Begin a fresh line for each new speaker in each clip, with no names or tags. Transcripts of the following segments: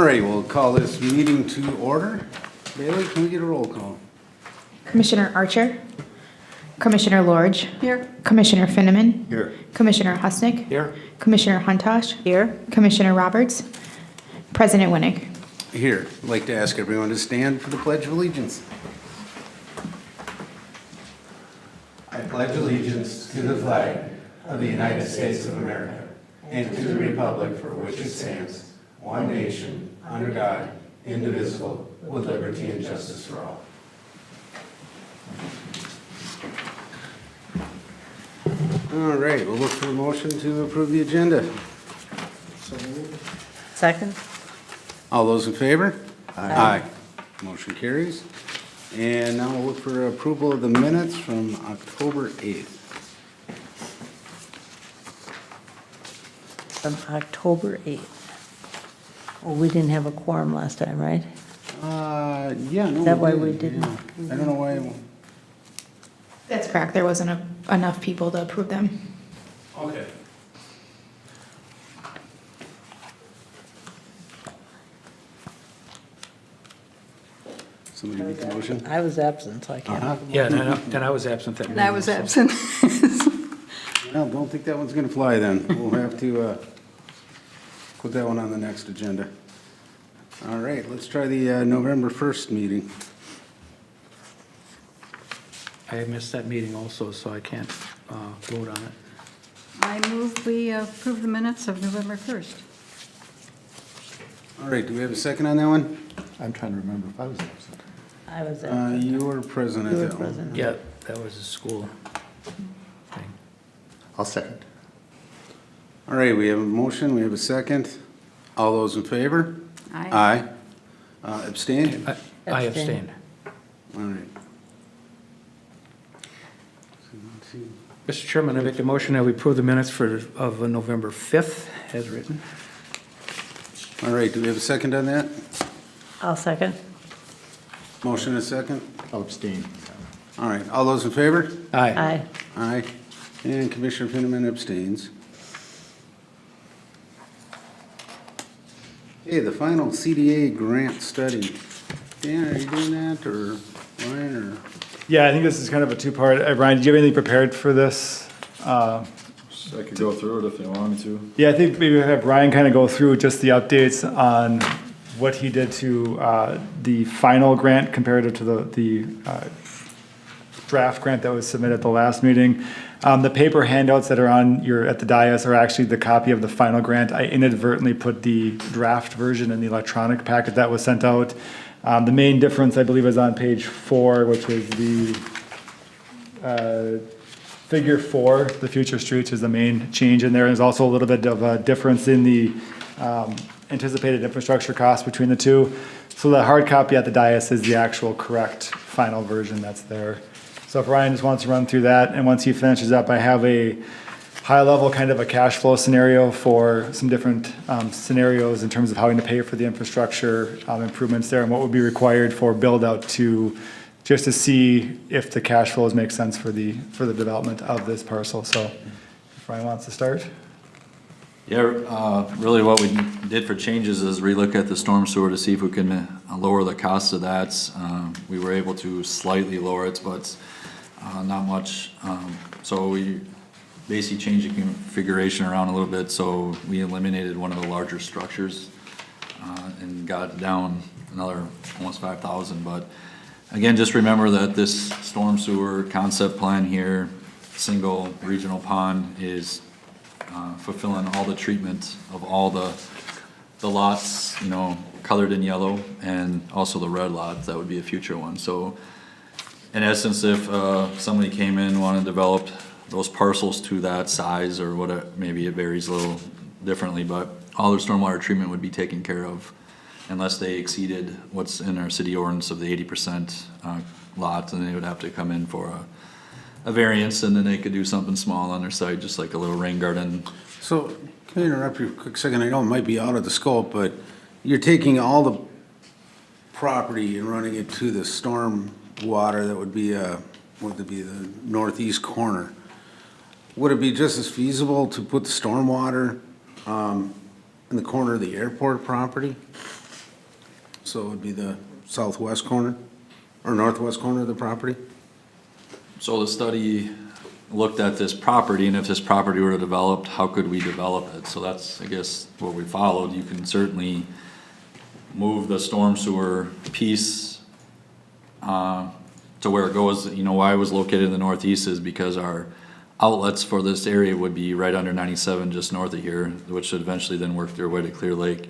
All right, we'll call this meeting to order. Bailey, can we get a roll call?
Commissioner Archer. Commissioner Lorge.
Here.
Commissioner Finneman.
Here.
Commissioner Husnick.
Here.
Commissioner Huntosh.
Here.
Commissioner Roberts. President Winnick.
Here. I'd like to ask everyone to stand for the Pledge of Allegiance. I pledge allegiance to the flag of the United States of America and to the republic for which it stands, one nation, under God, indivisible, with liberty and justice for all. All right, we'll look for a motion to approve the agenda.
Second.
All those in favor? Aye. Motion carries. And now we'll look for approval of the minutes from October 8th.
From October 8th. Well, we didn't have a quorum last time, right?
Yeah, no.
Is that why we
did,
didn't?
yeah. I don't know why.
That's correct. There wasn't enough people to approve them.
Okay. Somebody make the motion?
I was absent, so I can't.
Uh-huh.
Yeah, and I was absent that meeting.
And I was
so-
absent.
Well, don't think that one's gonna fly then. We'll have to, put that one on the next agenda. All right, let's try the, November 1st meeting.
I missed that meeting also, so I can't vote on it.
I move we approve the minutes of November 1st.
All right, do we have a second on that one?
I'm trying to remember if I was absent.
I was absent.
You were present at
You were
that one.
present.
Yeah, that was a school thing.
I'll second.
All right, we have a motion, we have a second. All those in favor?
Aye.
Aye. Abstain?
I
Abstain.
abstained.
All right.
Mr. Chairman, I make the motion that we approve the minutes of November 5th as written.
All right, do we have a second on that?
I'll second.
Motion and a second?
I'll abstain.
All right, all those in favor?
Aye.
Aye.
Aye. And Commissioner Finneman abstains. Okay, the final CDA grant study. Dan, are you doing that, or Ryan, or?
Yeah, I think this is kind of a two-part. Ryan, did you have anything prepared for this?
I could go through it if you want me to.
Yeah, I think maybe have Ryan kind of go through just the updates on what he did to the final grant comparative to the draft grant that was submitted at the last meeting. The paper handouts that are at the dais are actually the copy of the final grant. I inadvertently put the draft version in the electronic packet that was sent out. The main difference, I believe, is on page 4, which is the figure 4, the future streets is the main change in there. There's also a little bit of a difference in the anticipated infrastructure cost between the two. So the hard copy at the dais is the actual correct final version that's there. So if Ryan just wants to run through that, and once he finishes up, I have a high level kind of a cash flow scenario for some different scenarios in terms of having to pay for the infrastructure improvements there and what would be required for build out to just to see if the cash flows make sense for the development of this parcel. So if Ryan wants to start.
Yeah, really what we did for changes is relook at the storm sewer to see if we can lower the cost of that. We were able to slightly lower it, but not much. So we basically changed the configuration around a little bit. So we eliminated one of the larger structures and got down another almost 5,000. But again, just remember that this storm sewer concept plan here, single regional pond, is fulfilling all the treatment of all the lots, colored in yellow, and also the red lots. That would be a future one. So in essence, if somebody came in, wanted to develop those parcels to that size or whatever, maybe it varies a little differently, but all their stormwater treatment would be taken care of unless they exceeded what's in our city ordinance of the 80% lot, and they would have to come in for a variance, and then they could do something small on their site, just like a little rain garden.
So, can I interrupt you a quick second? I know it might be out of the scope, but you're taking all the property and running it to the storm water that would be, the northeast corner. Would it be just as feasible to put the storm water in the corner of the airport property? So it would be the southwest corner or northwest corner of the property?
So the study looked at this property, and if this property were developed, how could we develop it? So that's, I guess, what we followed. You can certainly move the storm sewer piece to where it goes. You know, why it was located in the northeast is because our outlets for this area would be right under 97, just north of here, which should eventually then work their way to Clear Lake.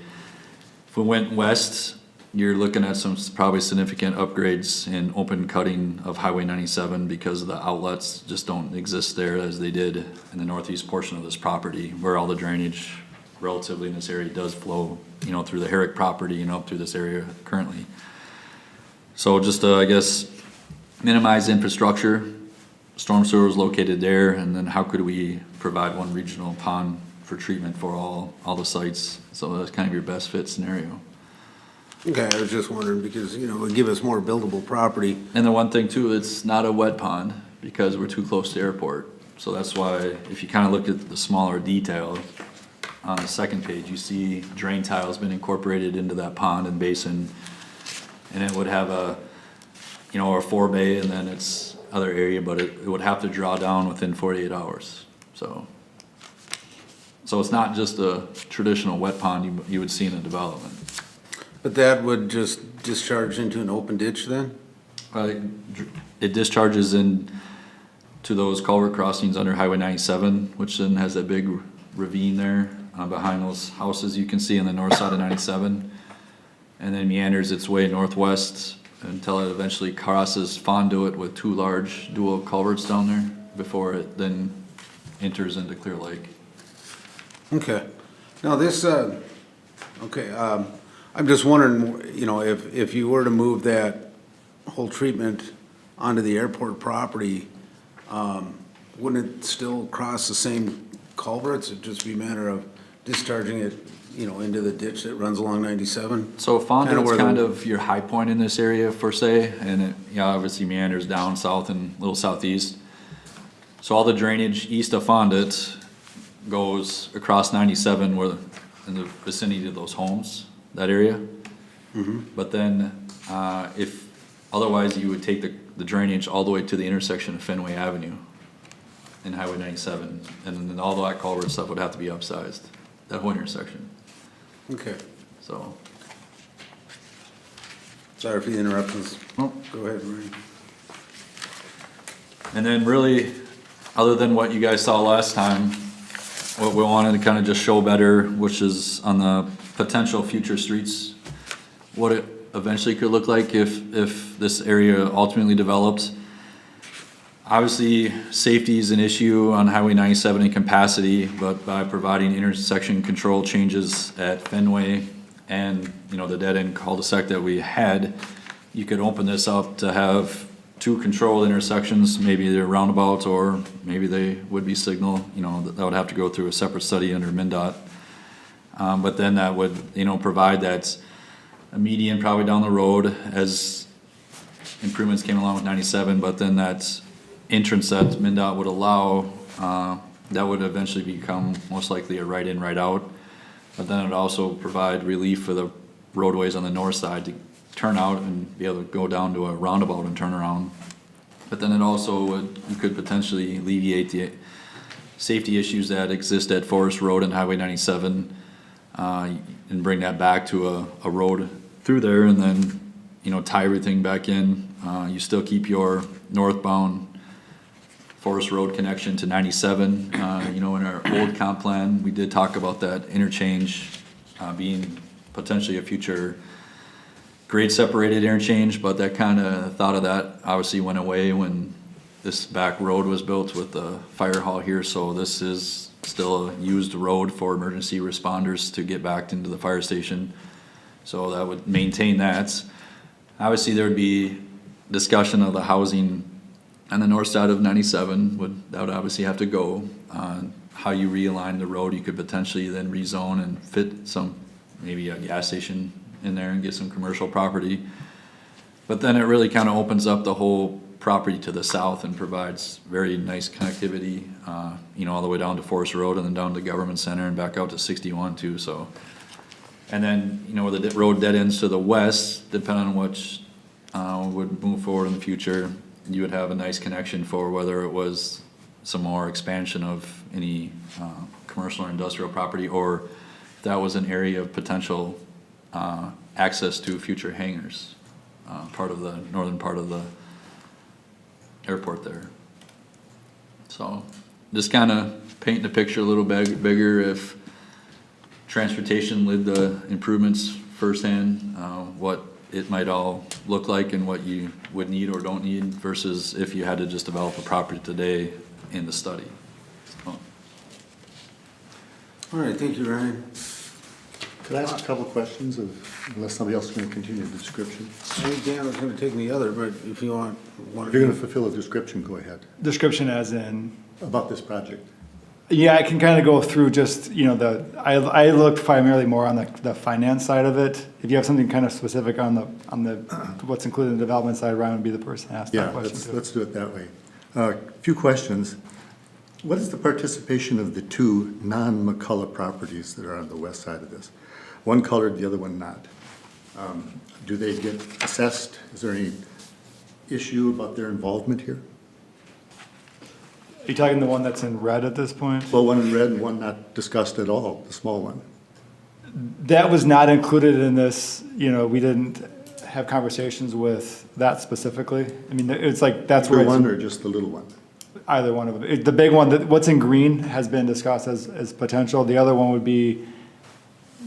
If we went west, you're looking at some probably significant upgrades in open cutting of Highway 97 because the outlets just don't exist there as they did in the northeast portion of this property, where all the drainage relatively in this area does flow, you know, through the Herrick property and up through this area currently. So just to, I guess, minimize infrastructure, storm sewer is located there, and then how could we provide one regional pond for treatment for all the sites? So that's kind of your best fit scenario.
Okay, I was just wondering because, you know, it would give us more buildable property.
And the one thing too, it's not a wet pond because we're too close to airport. So that's why if you kind of look at the smaller detail on the second page, you see drain tile's been incorporated into that pond and basin. And it would have a, you know, a 4-bay and then its other area, but it would have to draw down within 48 hours. So it's not just a traditional wet pond you would see in a development.
But that would just discharge into an open ditch then?
It discharges in to those culvert crossings under Highway 97, which then has that big ravine there behind those houses you can see on the north side of 97. And then meanders its way northwest until it eventually crosses Fonduit with 2 large dual culverts down there before it then enters into Clear Lake.
Okay. Now this, I'm just wondering, you know, if you were to move that whole treatment onto the airport property, wouldn't it still cross the same culverts? It'd just be a matter of discharging it, you know, into the ditch that runs along 97?
So Fonduit's
where the-
kind of your high point in this area per se, and it, you know, obviously meanders down south and a little southeast. So all the drainage east of Fonduit goes across 97 where in the vicinity of those homes, that area. But then, if, otherwise you would take the drainage all the way to the intersection of Fenway Avenue and Highway 97, and then all that culvert stuff would have to be upsized, that whole intersection,
Okay.
so.
Sorry for the interruptions.
Oh.
Go ahead, Marie.
And then really, other than what you guys saw last time, what we wanted to kind of just show better, which is on the potential future streets, what it eventually could look like if this area ultimately developed. Obviously, safety is an issue on Highway 97 in capacity, but by providing intersection control changes at Fenway and, you know, the dead end cul-de-sac that we had, you could open this up to have 2 controlled intersections, maybe they're roundabouts or maybe they would be signal, you know, that would have to go through a separate study under MnDOT. But then that would, you know, provide that a median probably down the road as improvements came along with 97, but then that entrance that MnDOT would allow, that would eventually become most likely a right in, right out. But then it would also provide relief for the roadways on the north side to turn out and be able to go down to a roundabout and turn around. But then it also would, you could potentially alleviate the safety issues that exist at Forest Road and Highway 97, and bring that back to a road through there, and then, you know, tie everything back in. You still keep your northbound Forest Road connection to 97. You know, in our old comp plan, we did talk about that interchange being potentially a future grade separated interchange, but that kind of thought of that obviously went away when this back road was built with the fire hall here. So this is still a used road for emergency responders to get back into the fire station. So that would maintain that. Obviously, there would be discussion of the housing on the north side of 97 that would obviously have to go. How you realign the road, you could potentially then rezone and fit some, maybe a gas station in there and get some commercial property. But then it really kind of opens up the whole property to the south and provides very nice connectivity, you know, all the way down to Forest Road and then down to Government Center and back out to 61 too. So And then, you know, where the road dead ends to the west, depending on which, would move forward in the future, you would have a nice connection for whether it was some more expansion of any, commercial or industrial property, or if that was an area of potential, access to future hangars, part of the northern part of the airport there. So, just kinda painting the picture a little bigger if transportation led the improvements firsthand, what it might all look like and what you would need or don't need versus if you had to just develop a property today in the study. So,
All right, thank you, Ryan.
Could I ask a couple of questions unless somebody else is going to continue the description?
I think Dan was gonna take the other, but if you want.
If you're going to fulfill a description, go ahead,
Description as in,
about this project.
yeah, I can kind of go through just, you know, I looked primarily more on the finance side of it. If you have something kind of specific on the, what's included in the development side, Ryan would be the person to ask that
Yeah,
question to.
let's do it that way. A few questions. What is the participation of the two non-McCullough properties that are on the west side of this? One colored, the other one not. Do they get assessed? Is there any issue about their involvement here?
Are you talking the one that's in red at this point?
Well, one in red and one not discussed at all, the small one.
That was not included in this, you know, we didn't have conversations with that specifically. I mean, it's like, that's where
Bigger one
it's
or just the little one?
either one of them. The big one, what's in green has been discussed as potential. The other one would be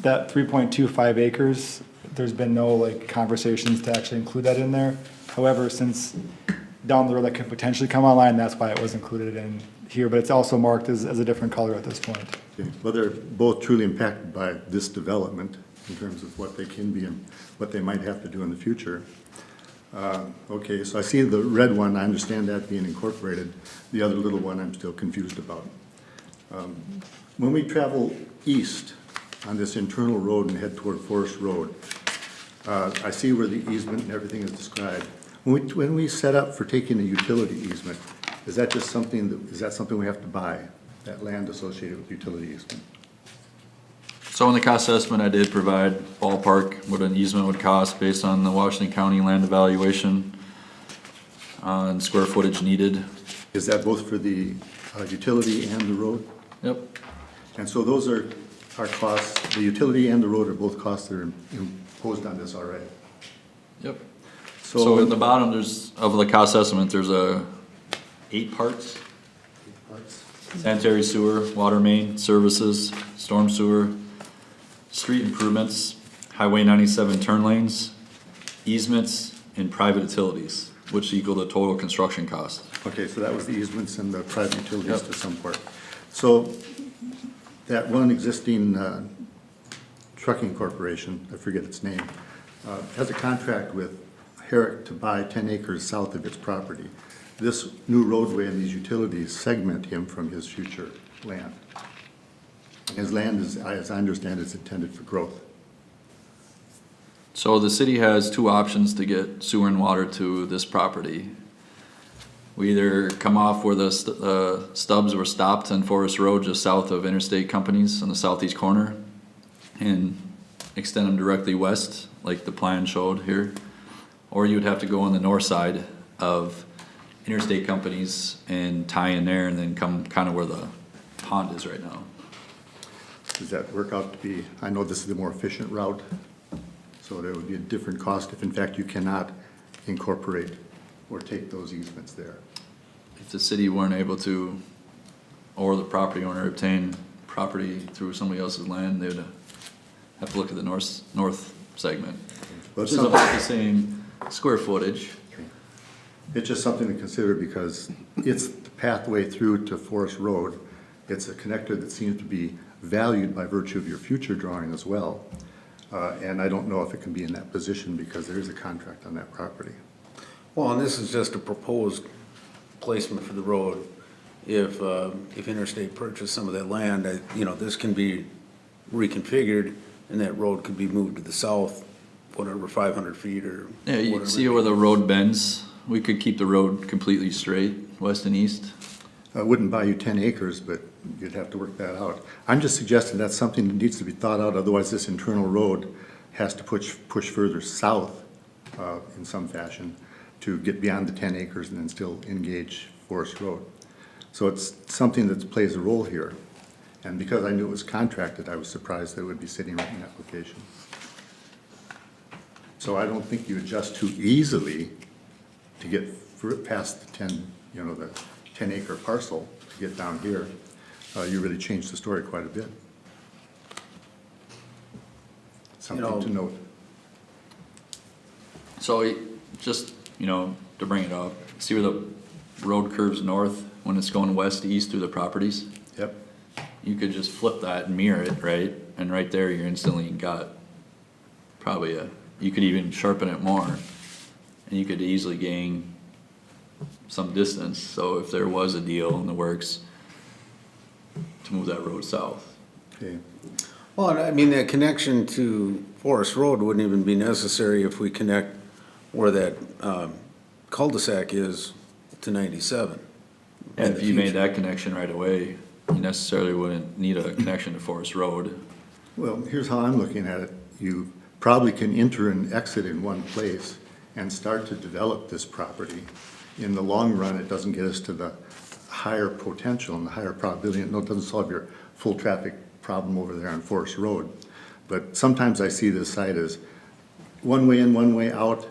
that 3.25 acres. There's been no like conversations to actually include that in there. However, since down the road that could potentially come online, that's why it was included in here, but it's also marked as a different color at this point.
Okay. Well, they're both truly impacted by this development in terms of what they can be and what they might have to do in the future. Okay, so I see the red one, I understand that being incorporated. The other little one I'm still confused about. When we travel east on this internal road and head toward Forest Road, I see where the easement and everything is described. When we set up for taking a utility easement, is that just something is that something we have to buy, that land associated with utility easement?
So in the cost estimate, I did provide ballpark what an easement would cost based on the Washington County land evaluation and square footage needed.
Is that both for the utility and the road?
Yep.
And so those are our costs, the utility and the road are both costs that are imposed on this already.
Yep. So at the bottom, of the cost estimate, there's 8 parts. Sanitary sewer, water main, services, storm sewer, street improvements, Highway 97 turn lanes, easements, and private utilities, which equal the total construction cost.
Okay, so that was the easements and the private utilities
Yep.
to some part. So that one existing trucking corporation, I forget its name, has a contract with Herrick to buy 10 acres south of its property. This new roadway and these utilities segment him from his future land. His land is, as I understand, is intended for growth.
So the city has 2 options to get sewer and water to this property. We either come off where the stubs were stopped on Forest Road just south of Interstate Companies on the southeast corner and extend them directly west, like the plan showed here. Or you would have to go on the north side of Interstate Companies and tie in there and then come kind of where the pond is right now.
Does that work out to be, I know this is the more efficient route, so there would be a different cost if in fact you cannot incorporate or take those easements there.
If the city weren't able to, or the property owner obtain property through somebody else's land, they would have to look at the north segment,
Well,
which
it's
is about the same square footage.
It's just something to consider because it's the pathway through to Forest Road. It's a connector that seems to be valued by virtue of your future drawing as well. And I don't know if it can be in that position because there is a contract on that property.
Well, and this is just a proposed placement for the road. If Interstate purchased some of that land, this can be reconfigured and that road could be moved to the south, whatever, 500 feet or
Yeah, you
whatever.
see where the road bends? We could keep the road completely straight, west and east.
Wouldn't buy you 10 acres, but you'd have to work that out. I'm just suggesting that's something that needs to be thought out, otherwise this internal road has to push further south in some fashion to get beyond the 10 acres and then still engage Forest Road. So it's something that plays a role here. And because I knew it was contracted, I was surprised that it would be sitting right in that location. So I don't think you adjust too easily to get past the 10, the 10-acre parcel to get down here. You really changed the story quite a bit. Something to note.
So just, to bring it up, see where the road curves north when it's going west to east through the properties?
Yep.
You could just flip that and mirror it, right? And right there, you're instantly got probably you could even sharpen it more. And you could easily gain some distance. So if there was a deal in the works to move that road south.
Okay.
Well, I mean, that connection to Forest Road wouldn't even be necessary if we connect where that cul-de-sac is to 97. in
And
the
if you made
future.
that connection right away, you necessarily wouldn't need a connection to Forest Road.
Well, here's how I'm looking at it. You probably can enter and exit in one place and start to develop this property. In the long run, it doesn't get us to the higher potential and the higher probability. It doesn't solve your full traffic problem over there on Forest Road. But sometimes I see this site as one way in, one way out,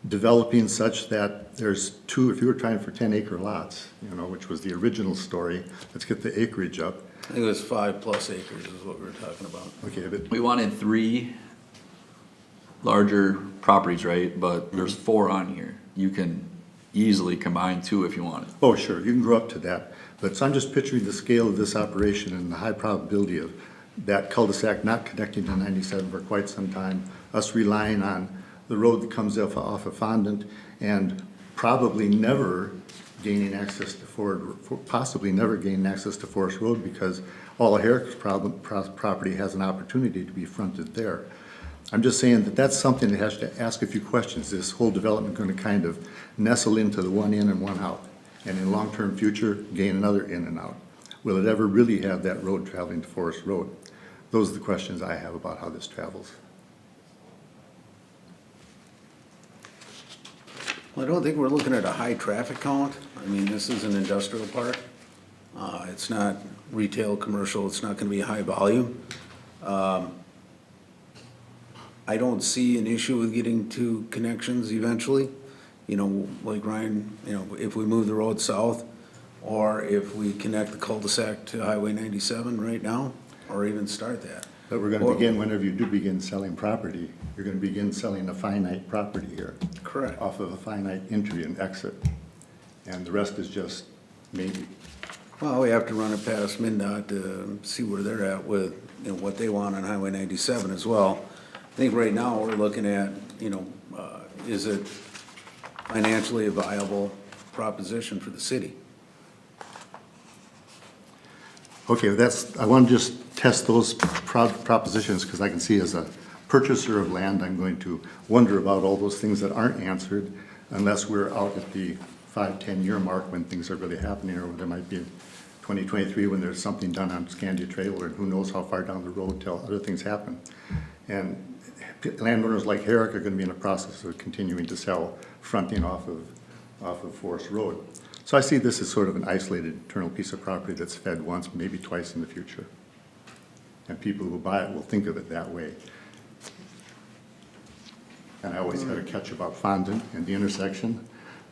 developing such that there's two, if you were trying for 10-acre lots, which was the original story, let's get the acreage up.
I think it was 5+ acres is what we were talking about.
Okay, but
We wanted 3 larger properties, right? But there's 4 on here. You can easily combine 2 if you wanted.
oh, sure, you can grow up to that. But so I'm just picturing the scale of this operation and the high probability of that cul-de-sac not connecting to 97 for quite some time, us relying on the road that comes off of Fondant and probably never gaining access to possibly never gaining access to Forest Road because all of Herrick's property has an opportunity to be fronted there. I'm just saying that that's something that has to ask a few questions. This whole development going to kind of nestle into the one in and one out, and in long-term future, gain another in and out. Will it ever really have that road traveling to Forest Road? Those are the questions I have about how this travels.
Well, I don't think we're looking at a high traffic count. I mean, this is an industrial park. It's not retail, commercial, it's not gonna be high volume. I don't see an issue with getting 2 connections eventually. Like Ryan, if we move the road south, or if we connect the cul-de-sac to Highway 97 right now, or even start that.
But we're gonna begin, whenever you do begin selling property, you're gonna begin selling a finite property here.
Correct.
Off of a finite entry and exit. And the rest is just maybe.
Well, we have to run it past MnDOT to see where they're at with, what they want on Highway 97 as well. I think right now we're looking at, is it financially a viable proposition for the city?
Okay, I want to just test those propositions because I can see as a purchaser of land, I'm going to wonder about all those things that aren't answered unless we're out at the 5-10 year mark when things are really happening, or there might be 2023 when there's something done on Scandia Trail, or who knows how far down the road till other things happen. And landowners like Herrick are going to be in the process of continuing to sell fronting off of Forest Road. So I see this as sort of an isolated internal piece of property that's fed once, maybe twice in the future. And people who buy it will think of it that way. And I always had a catch about Fondant and the intersection.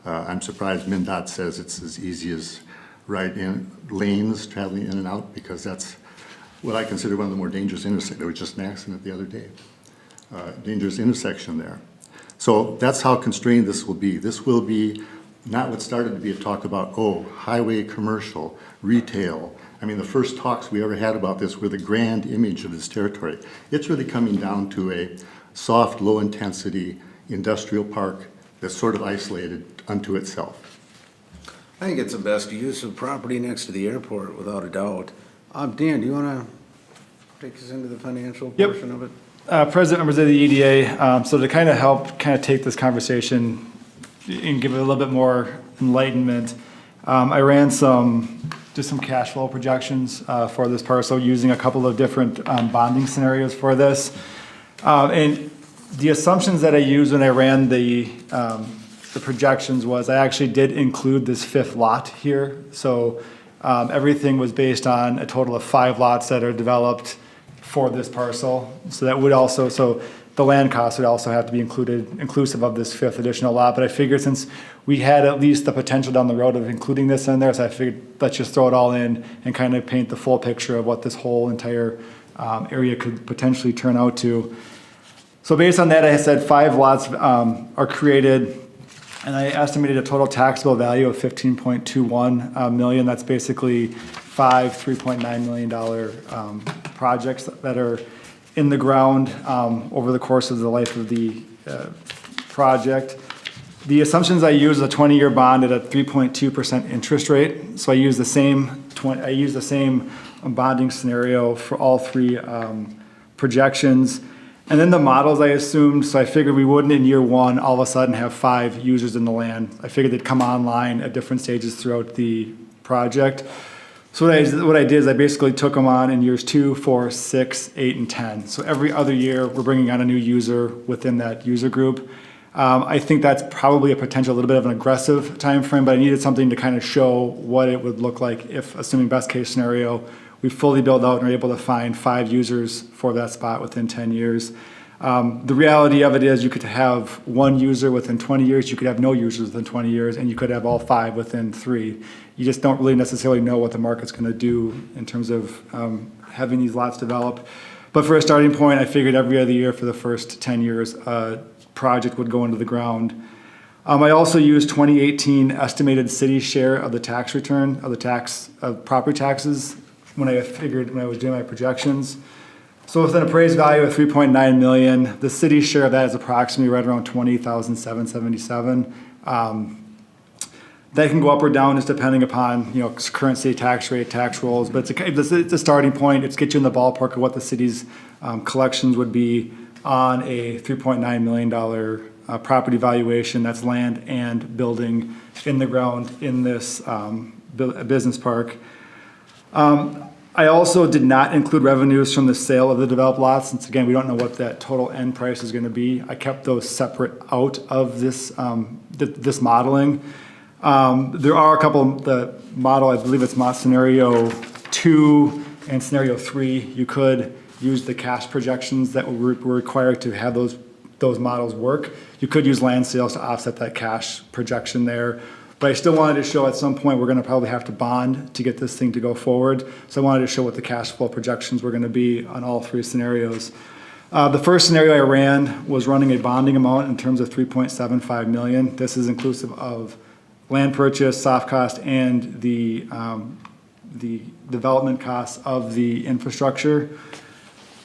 I'm surprised MnDOT says it's as easy as right-in lanes traveling in and out, because that's what I consider one of the more dangerous intersections. There was just an accident the other day. Dangerous intersection there. So that's how constrained this will be. This will be not what started to be a talk about, highway commercial, retail. I mean, the first talks we ever had about this were the grand image of this territory. It's really coming down to a soft, low-intensity industrial park that's sort of isolated unto itself.
I think it's the best use of property next to the airport, without a doubt. Dan, do you want to take us into the financial
Yep.
portion of it?
President, members of the EDA, so to kind of help take this conversation and give it a little bit more enlightenment, I ran just some cash flow projections for this parcel using a couple of different bonding scenarios for this. And the assumptions that I used when I ran the projections was I actually did include this 5th lot here. So everything was based on a total of 5 lots that are developed for this parcel. So that would also, so the land cost would also have to be inclusive of this 5th additional lot. But I figured since we had at least the potential down the road of including this in there, so I figured let's just throw it all in and kind of paint the full picture of what this whole entire area could potentially turn out to. So based on that, I said 5 lots are created, and I estimated a total taxable value of $15.21 million. That's basically 5 $3.9 million projects that are in the ground over the course of the life of the project. The assumptions I use a 20-year bond at a 3.2% interest rate. So I use the same bonding scenario for all 3 projections. And then the models I assumed, so I figured we wouldn't in year 1 all of a sudden have 5 users in the land. I figured they'd come online at different stages throughout the project. So what I did is I basically took them on in years 2, 4, 6, 8, and 10. So every other year, we're bringing on a new user within that user group. I think that's probably a potential, a little bit of an aggressive time frame, but I needed something to kind of show what it would look like if, assuming best case scenario, we fully build out and are able to find 5 users for that spot within 10 years. The reality of it is you could have 1 user within 20 years, you could have no users within 20 years, and you could have all 5 within 3. You just don't really necessarily know what the market's going to do in terms of having these lots develop. But for a starting point, I figured every other year for the first 10 years, a project would go into the ground. I also used 2018 estimated city share of the tax return, of property taxes, when I was doing my projections. So with an appraised value of $3.9 million, the city's share of that is approximately right around $20,777. That can go up or down just depending upon current state tax rate, tax rolls, but it's a starting point. It's get you in the ballpark of what the city's collections would be on a $3.9 million property valuation. That's land and building in the ground in this business park. I also did not include revenues from the sale of the developed lots, since again, we don't know what that total end price is going to be. I kept those separate out of this this modeling. There are a couple, the model, I believe it's scenario 2 and scenario 3. You could use the cash projections that were required to have those models work. You could use land sales to offset that cash projection there. But I still wanted to show at some point we're going to probably have to bond to get this thing to go forward. So I wanted to show what the cash flow projections were going to be on all 3 scenarios. The first scenario I ran was running a bonding amount in terms of $3.75 million. This is inclusive of land purchase, soft cost, and the development costs of the infrastructure.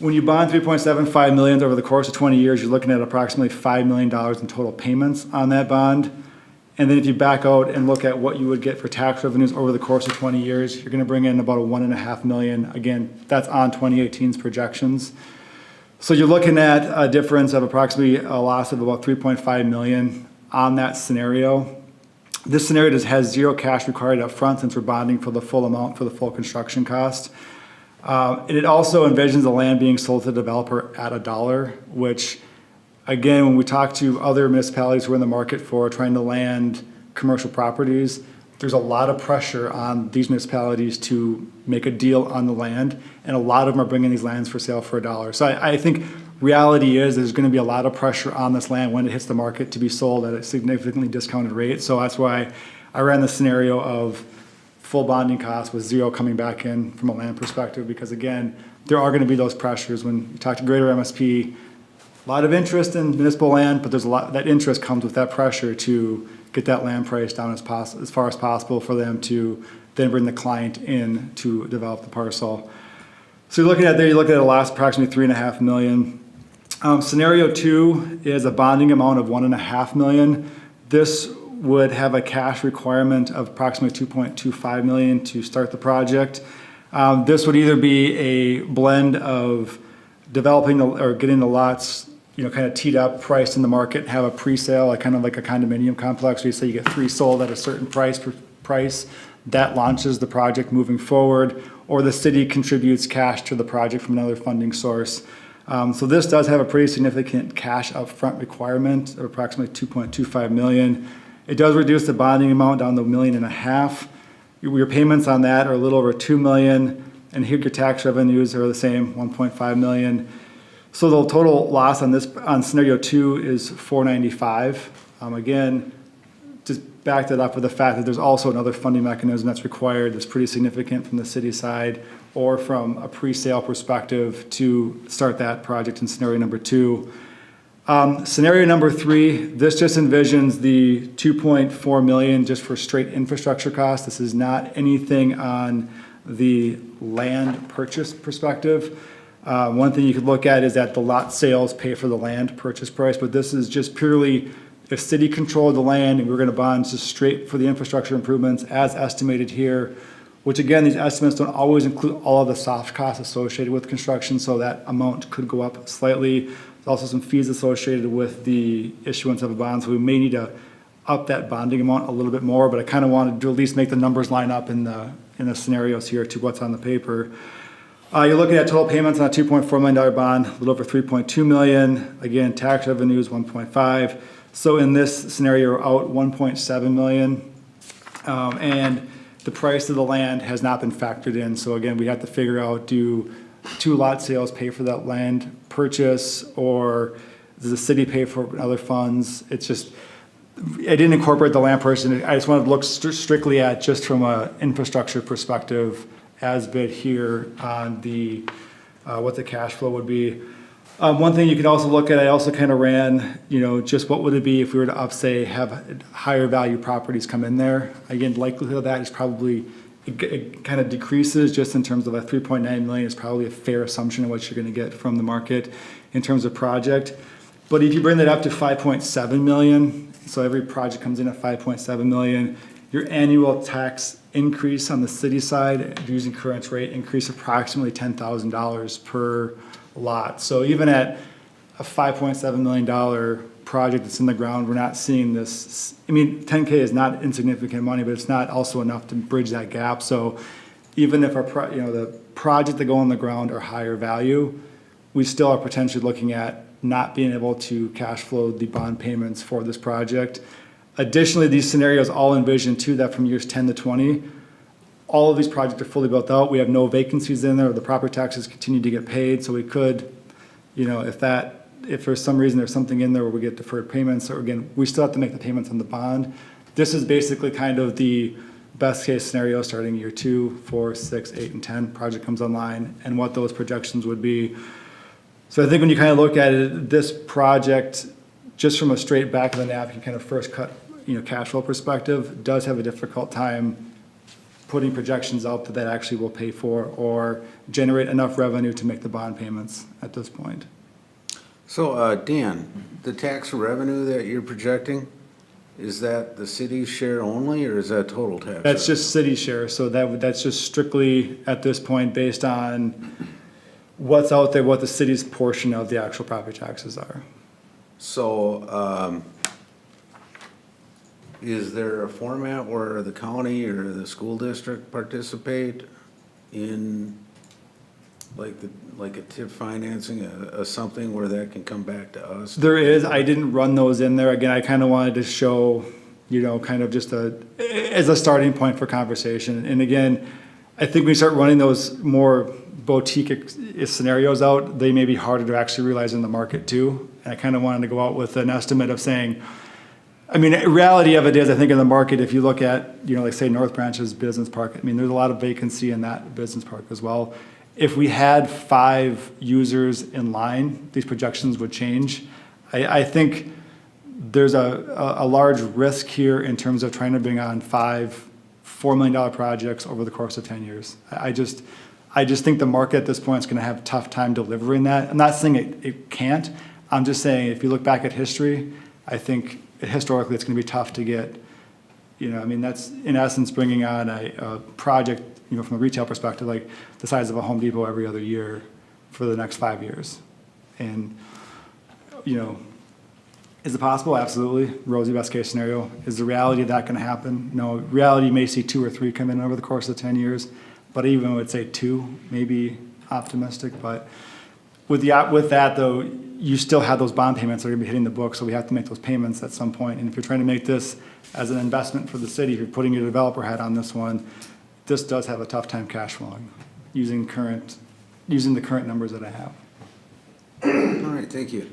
When you bond $3.75 million over the course of 20 years, you're looking at approximately $5 million in total payments on that bond. And then if you back out and look at what you would get for tax revenues over the course of 20 years, you're going to bring in about $1.5 million. Again, that's on 2018's projections. So you're looking at a difference of approximately a loss of about $3.5 million on that scenario. This scenario has 0 cash required up front since we're bonding for the full amount for the full construction cost. And it also envisions the land being sold to the developer at $1, which again, when we talk to other municipalities who are in the market for trying to land commercial properties, there's a lot of pressure on these municipalities to make a deal on the land, and a lot of them are bringing these lands for sale for $1. So I think reality is there's going to be a lot of pressure on this land when it hits the market to be sold at a significantly discounted rate. So that's why I ran the scenario of full bonding costs with 0 coming back in from a land perspective, because again, there are going to be those pressures when you talk to greater MSP. A lot of interest in municipal land, but there's a lot that interest comes with that pressure to get that land price down as far as possible for them to then bring the client in to develop the parcel. So you're looking at a loss approximately $3.5 million. Scenario 2 is a bonding amount of $1.5 million. This would have a cash requirement of approximately $2.25 million to start the project. This would either be a blend of developing or getting the lots kind of teed up, priced in the market, have a pre-sale, kind of like a condominium complex where you say you get 3 sold at a certain price price. That launches the project moving forward, or the city contributes cash to the project from another funding source. So this does have a pretty significant cash upfront requirement of approximately 2.25 million. It does reduce the bonding amount down to $1.5 million. Your payments on that are a little over 2 million, and here your tax revenues are the same, 1.5 million. So the total loss on this, on scenario 2 is 495. Again, just back that up with the fact that there's also another funding mechanism that's required that's pretty significant from the city side or from a pre-sale perspective to start that project in scenario number 2. Scenario number 3, this just envisions the 2.4 million just for straight infrastructure costs. This is not anything on the land purchase perspective. One thing you could look at is that the lot sales pay for the land purchase price, but this is just purely if city controlled the land and we were gonna bond just straight for the infrastructure improvements as estimated here, which again, these estimates don't always include all of the soft costs associated with construction, so that amount could go up slightly. There's also some fees associated with the issuance of a bond, so we may need to up that bonding amount a little bit more, but I kind of wanted to at least make the numbers line up in the scenarios here to what's on the paper. You're looking at total payments on a $2.4 million bond, a little over 3.2 million. Again, tax revenues 1.5. So in this scenario, we're out 1.7 million. And the price of the land has not been factored in. So again, we have to figure out, do 2 lot sales pay for that land purchase, or does the city pay for other funds? It's just, I didn't incorporate the land purchase. I just wanted to look strictly at just from an infrastructure perspective as bid here on the, what the cash flow would be. One thing you could also look at, I also kind of ran, just what would it be if we were to have higher value properties come in there? Again, likelihood of that is probably, it kind of decreases just in terms of a 3.9 million is probably a fair assumption of what you're going to get from the market in terms of project. But if you bring that up to 5.7 million, so every project comes in at 5.7 million, your annual tax increase on the city side, using current rate, increase approximately $10,000 per lot. So even at a $5.7 million project that's in the ground, we're not seeing this. I mean, 10K is not insignificant money, but it's not also enough to bridge that gap. So even if our the projects that go on the ground are higher value, we still are potentially looking at not being able to cash flow the bond payments for this project. Additionally, these scenarios all envision too that from years 10 to 20, all of these projects are fully built out. We have no vacancies in there. The property taxes continue to get paid. So we could, if for some reason there's something in there where we get deferred payments, or again, we still have to make the payments on the bond. This is basically kind of the best case scenario starting year 2, 4, 6, 8, and 10 project comes online and what those projections would be. So I think when you kind of look at it, this project, just from a straight back of the napkin kind of first cut, cash flow perspective, does have a difficult time putting projections out that actually will pay for or generate enough revenue to make the bond payments at this point.
So, Dan, the tax revenue that you're projecting, is that the city's share only, or is that total tax?
That's just city share, so that's just strictly at this point based on what's out there, what the city's portion of the actual property taxes are.
So, is there a format where the county or the school district participate in like a TIF financing, a something where that can come back to us?
There is. I didn't run those in there. Again, I kind of wanted to show, kind of just as a starting point for conversation. And again, I think when we start running those more boutique scenarios out, they may be harder to actually realize in the market too. And I kind of wanted to go out with an estimate of saying, reality of it is, I think in the market, if you look at, like say North Branch's business park, there's a lot of vacancy in that business park as well. If we had 5 users in line, these projections would change. I think there's a large risk here in terms of trying to bring on 5 $4 million projects over the course of 10 years. I just think the market at this point is going to have a tough time delivering that. I'm not saying it can't. I'm just saying if you look back at history, I think historically it's going to be tough to get, that's in essence bringing on a project, from a retail perspective, like the size of a Home Depot every other year for the next 5 years. And, in Is it possible? Absolutely. Rosy best case scenario. Is the reality of that going to happen? No. Reality, you may see 2 or 3 come in over the course of 10 years, but I even would say 2, maybe optimistic. But with that though, you still have those bond payments that are going to be hitting the book, so we have to make those payments at some point. And if you're trying to make this as an investment for the city, if you're putting your developer hat on this one, this does have a tough time cash flowing using the current numbers that I have.
All right, thank you.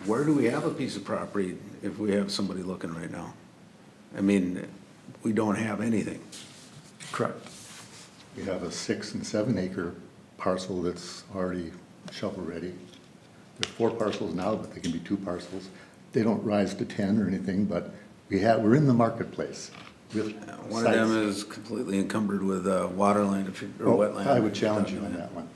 Where do we have a piece of property if we have somebody looking right now? I mean, we don't have anything.
Correct.
We have a 6 and 7 acre parcel that's already shovel-ready. There's 4 parcels now, but they can be 2 parcels. They don't rise to 10 or anything, but we're in the marketplace with
One of them
sites.
is completely encumbered with waterland or
Oh,
wetland.
I would challenge you on that one.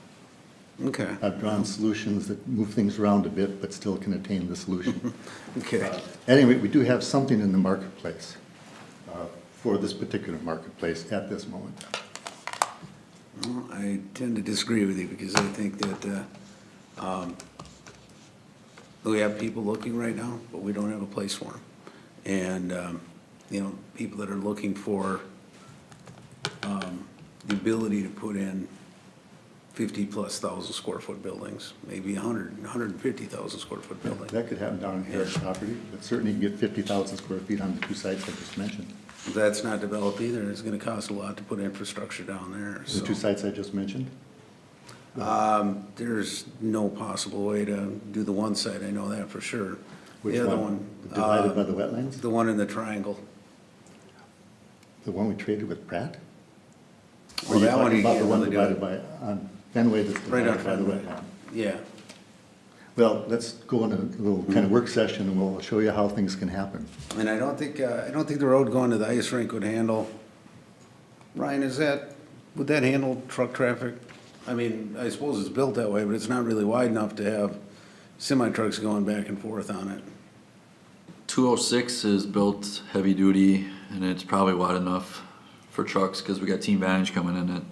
Okay,
I've drawn solutions that move things around a bit, but still can attain the solution.
okay.
Anyway, we do have something in the marketplace for this particular marketplace at this moment.
Well, I tend to disagree with you because I think that we have people looking right now, but we don't have a place for them. And, people that are looking for the ability to put in 50+ thousand square foot buildings, maybe 150,000 square foot building.
That could happen down in Harris property, but certainly you can get 50,000 square feet on the 2 sites I just mentioned.
That's not developed either. It's gonna cost a lot to put infrastructure down there,
The 2
so.
sites I just mentioned?
There's no possible way to do the one site, I know that for sure.
Which
The other
one? Divided by the wetlands?
The one in the triangle.
The one we traded with Pratt?
Well,
Or you
that one
talking
you
about the
can't
one
really do
divided
it.
by, on Fenway that's
Right on
divided by the
Fenway.
wetland?
Yeah,
Well, let's go on a little kind of work session and we'll show you how things can happen.
and I don't think the road going to the ice rink would handle, Ryan, would that handle truck traffic? I mean, I suppose it's built that way, but it's not really wide enough to have semi-trucks going back and forth on it.
206 is built heavy duty, and it's probably wide enough for trucks, because we got Team Vantage coming in it.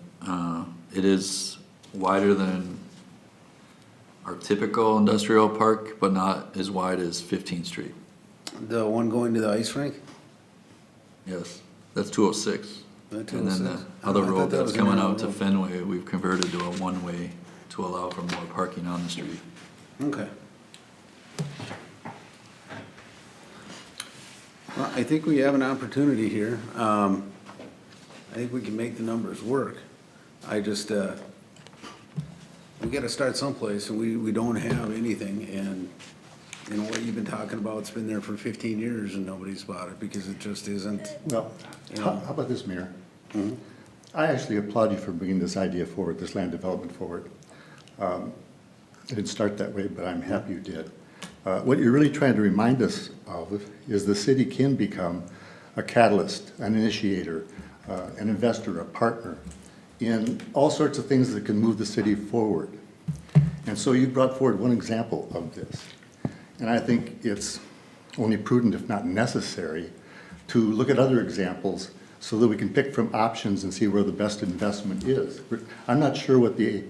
It is wider than our typical industrial park, but not as wide as 15th Street.
The one going to the ice rink?
Yes, that's 206.
That
And then
206.
the other
I thought
road
that
that's
was
coming
another
out to
road.
Fenway, we've converted to a one-way to allow for more parking on the street.
Okay. Well, I think we have an opportunity here. I think we can make the numbers work. I just, we gotta start someplace, and we don't have anything, and, what you've been talking about, it's been there for 15 years, and nobody's bought it, because it just isn't.
Well,
You
how
know.
how about this, Mayor? I actually applaud you for bringing this idea forward, this land development forward. I didn't start that way, but I'm happy you did. What you're really trying to remind us of is the city can become a catalyst, an initiator, an investor, a partner in all sorts of things that can move the city forward. And so you brought forward one example of this. And I think it's only prudent, if not necessary, to look at other examples so that we can pick from options and see where the best investment is. I'm not sure what the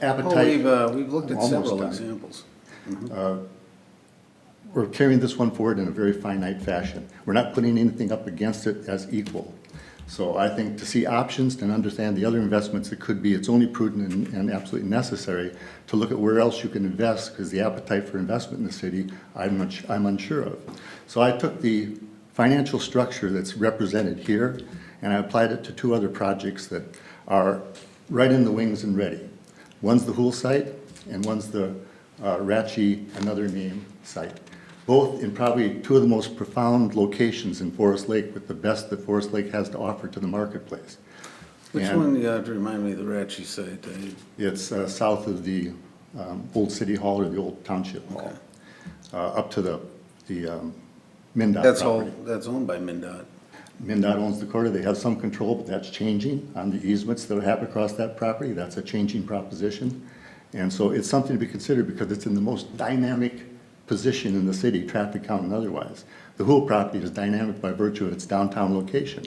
appetite.
We've looked at
Almost
several
done.
examples.
We're carrying this one forward in a very finite fashion. We're not putting anything up against it as equal. So I think to see options and understand the other investments it could be, it's only prudent and absolutely necessary to look at where else you can invest, because the appetite for investment in the city, I'm unsure of. So I took the financial structure that's represented here, and I applied it to 2 other projects that are right in the wings and ready. One's the Hool site, and one's the Ratchie, another name site. Both in probably 2 of the most profound locations in Forest Lake, with the best that Forest Lake has to offer to the marketplace.
Which
And
one, you have to remind me of the Ratchie site?
It's south of the old city hall or the old township hall, up to the MnDOT property.
That's owned by MnDOT.
MnDOT owns the corridor. They have some control, but that's changing on the easements that happen across that property. That's a changing proposition. And so it's something to be considered because it's in the most dynamic position in the city, traffic count and otherwise. The Hool property is dynamic by virtue of its downtown location.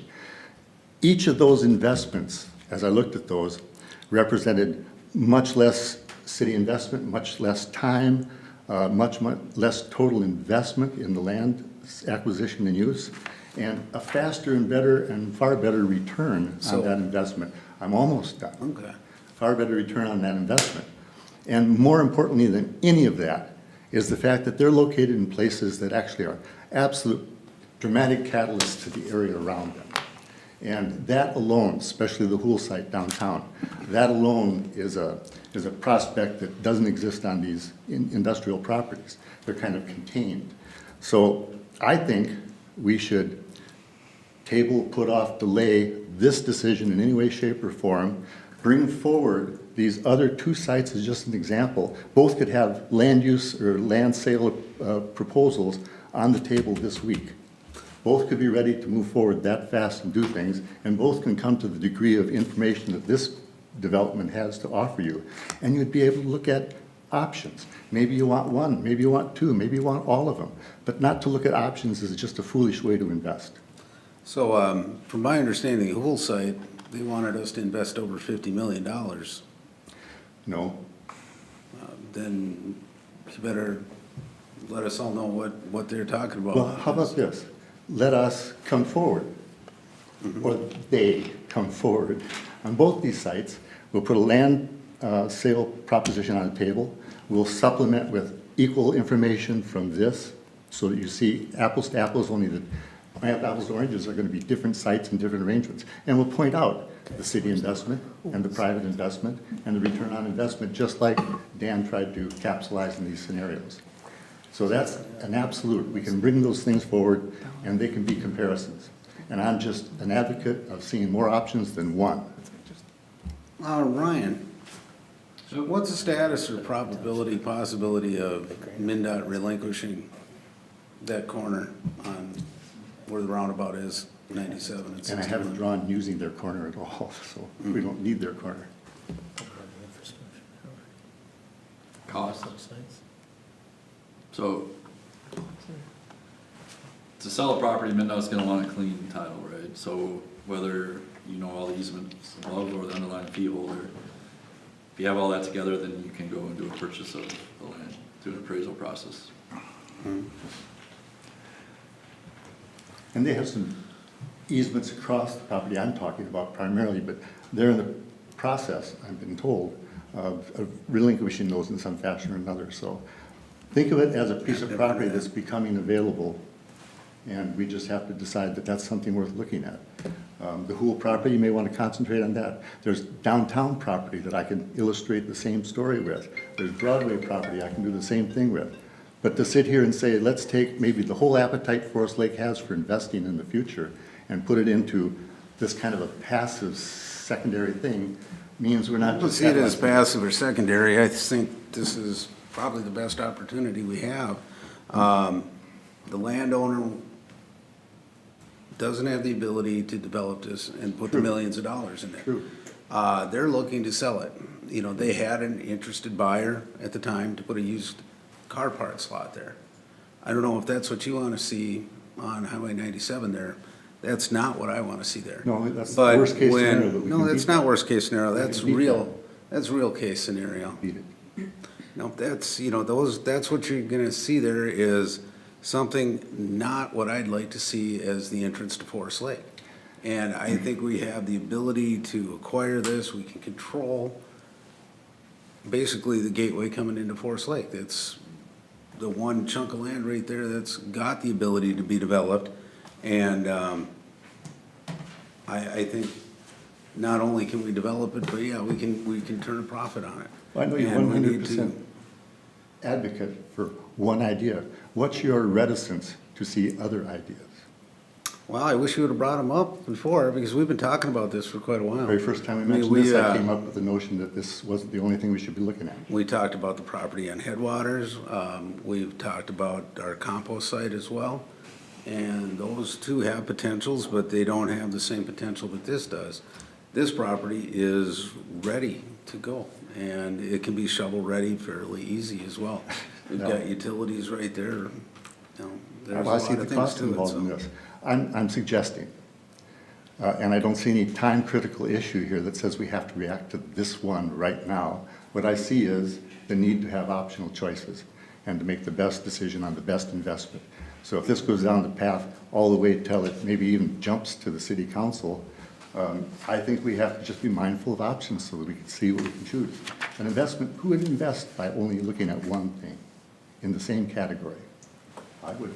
Each of those investments, as I looked at those, represented much less city investment, much less time, much less total investment in the land acquisition and use, and a faster and better and far better return on that investment. I'm almost done.
Okay.
Far better return on that investment. And more importantly than any of that is the fact that they're located in places that actually are absolute dramatic catalysts to the area around them. And that alone, especially the Hool site downtown, that alone is a prospect that doesn't exist on these industrial properties. They're kind of contained. So I think we should table, put off, delay this decision in any way, shape, or form, bring forward these other two sites as just an example. Both could have land use or land sale proposals on the table this week. Both could be ready to move forward that fast and do things, and both can come to the degree of information that this development has to offer you. And you'd be able to look at options. Maybe you want one, maybe you want two, maybe you want all of them. But not to look at options is just a foolish way to invest.
So, from my understanding, the Hool site, they wanted us to invest over $50 million.
No?
Then you better let us all know what they're talking about.
Well, how about this? Let us come forward, or they come forward. On both these sites, we'll put a land sale proposition on the table. We'll supplement with equal information from this, so that you see apples to apples, only the apples to oranges are going to be different sites and different arrangements. And we'll point out the city investment and the private investment and the return on investment, just like Dan tried to capsulize in these scenarios. So that's an absolute. We can bring those things forward, and they can be comparisons. And I'm just an advocate of seeing more options than one.
Ryan, what's the status or probability, possibility of MnDOT relinquishing that corner on where the roundabout is, 97 and 61?
And I haven't drawn using their corner at all, so we don't need their corner.
Cost. So, to sell a property, MnDOT's gonna want a clean title, right? So whether you know all the easements above or the underlying fee holder, if you have all that together, then you can go and do a purchase of the land through an appraisal process.
And they have some easements across the property I'm talking about primarily, but they're in the process, I've been told, of relinquishing those in some fashion or another. So think of it as a piece of property that's becoming available, and we just have to decide that that's something worth looking at. The Hool property, you may want to concentrate on that. There's downtown property that I can illustrate the same story with. There's Broadway property I can do the same thing with. But to sit here and say, let's take maybe the whole appetite Forest Lake has for investing in the future and put it into this kind of a passive secondary thing means we're not
I don't
just.
see it as passive or secondary. I think this is probably the best opportunity we have. The landowner doesn't have the ability to develop this and put the millions of dollars in there.
True.
They're looking to sell it. You know, they had an interested buyer at the time to put a used car parts lot there. I don't know if that's what you want to see on Highway 97 there. That's not what I want to see there.
No, that's the
But
worst case
when-
scenario, but we
No,
can
that's
beat
not
that.
worst case scenario.
We
That's
can beat
real, that's real case scenario.
Beat it.
No, that's, you know, that's what you're gonna see there is something not what I'd like to see as the entrance to Forest Lake. And I think we have the ability to acquire this, we can control basically the gateway coming into Forest Lake. That's the one chunk of land right there that's got the ability to be developed. And, I think not only can we develop it, but yeah, we can turn a profit on it.
I know you're
And we need to-
100% advocate for one idea. What's your reticence to see other ideas?
Well, I wish you would have brought them up before, because we've been talking about this for quite a while.
Very first time we
I mean,
mentioned this, I
we,
came up with the notion that this wasn't the only thing we should be looking at.
We talked about the property on Headwaters, we've talked about our compost site as well. And those two have potentials, but they don't have the same potential that this does. This property is ready to go, and it can be shovel-ready fairly easy as well. We've
No.
got utilities right there, you know, there's a
Well, I
lot
see
of
the
things
cost
to it,
involved in
so.
this. I'm suggesting, and I don't see any time-critical issue here that says we have to react to this one right now. What I see is the need to have optional choices. and to make the best decision on the best investment. So if this goes down the path all the way till it maybe even jumps to the city council, I think we have to just be mindful of options so that we can see what we can choose. An investment, who would invest by only looking at one thing in the same category? I would.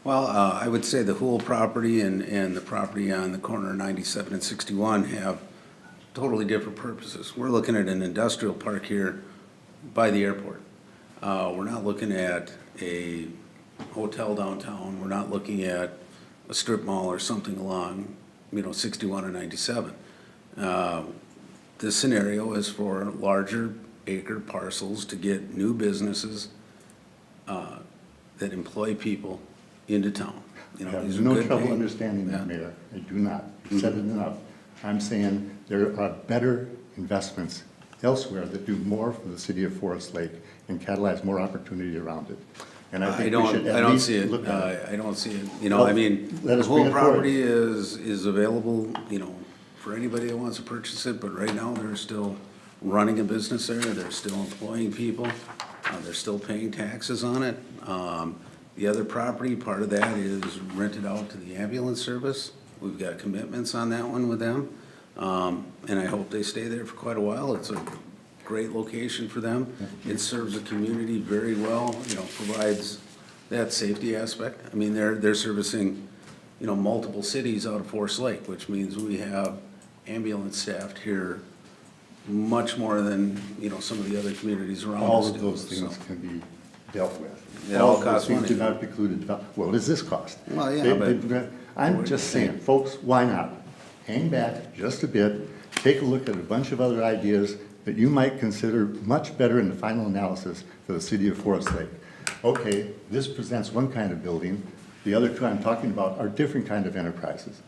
Well, I would say the Hool property and the property on the corner of 97 and 61 have totally different purposes. We're looking at an industrial park here by the airport. We're not looking at a hotel downtown. We're not looking at a strip mall or something along, 61 or 97. This scenario is for larger acre parcels to get new businesses that employ people into town.
I
These
have
are
no
good
trouble
paying-
understanding that,
Yeah.
Mayor. I do not. You've said it enough. I'm saying there are better investments elsewhere that do more for the city of Forest Lake and catalyze more opportunity around it. And I
I
think we
don't,
should
I
at
don't
least
see it.
look at it.
I don't see it.
Well,
The
let us bring
whole
it forward.
property is available, for anybody that wants to purchase it, but right now they're still running a business there. They're still employing people. They're still paying taxes on it. The other property, part of that is rented out to the ambulance service. We've got commitments on that one with them. And I hope they stay there for quite a while. It's a great location for them. It serves the community very well, provides that safety aspect. I mean, they're servicing, multiple cities out of Forest Lake, which means we have ambulance staffed here much more than, some of the other communities around us
All of
do,
those things
so.
can be dealt with.
It all
of those
costs
things
money.
do not preclude a development. What does this cost?
Well, yeah,
I'm just saying, folks, why not? Hang back just a bit, take a look at a bunch of other ideas that you might consider much better in the final analysis for the city of Forest Lake. Okay, this presents one kind of building, the other two I'm talking about are different kind of enterprises.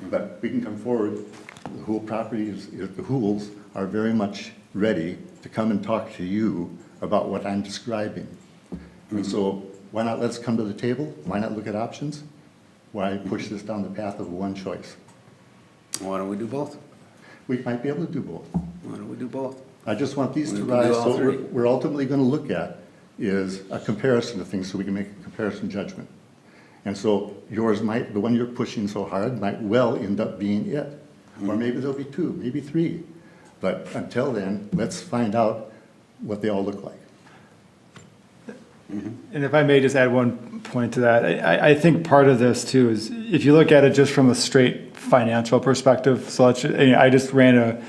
But we can come forward, the Hool properties, the Hools are very much ready to come and talk to you about what I'm describing. And so why not let's come to the table? Why not look at options? Why push this down the path of one choice?
Why don't we do both?
We might be able to do both.
Why don't we do both?
I just want these
We
to
can do
rise,
all
so
three.
we're ultimately gonna look at is a comparison of things so we can make a comparison judgment. And so yours might, the one you're pushing so hard might well end up being it. Or maybe there'll be two, maybe three. But until then, let's find out what they all look like.
And if I may just add one point to that, I think part of this too is if you look at it just from a straight financial perspective, so I just redid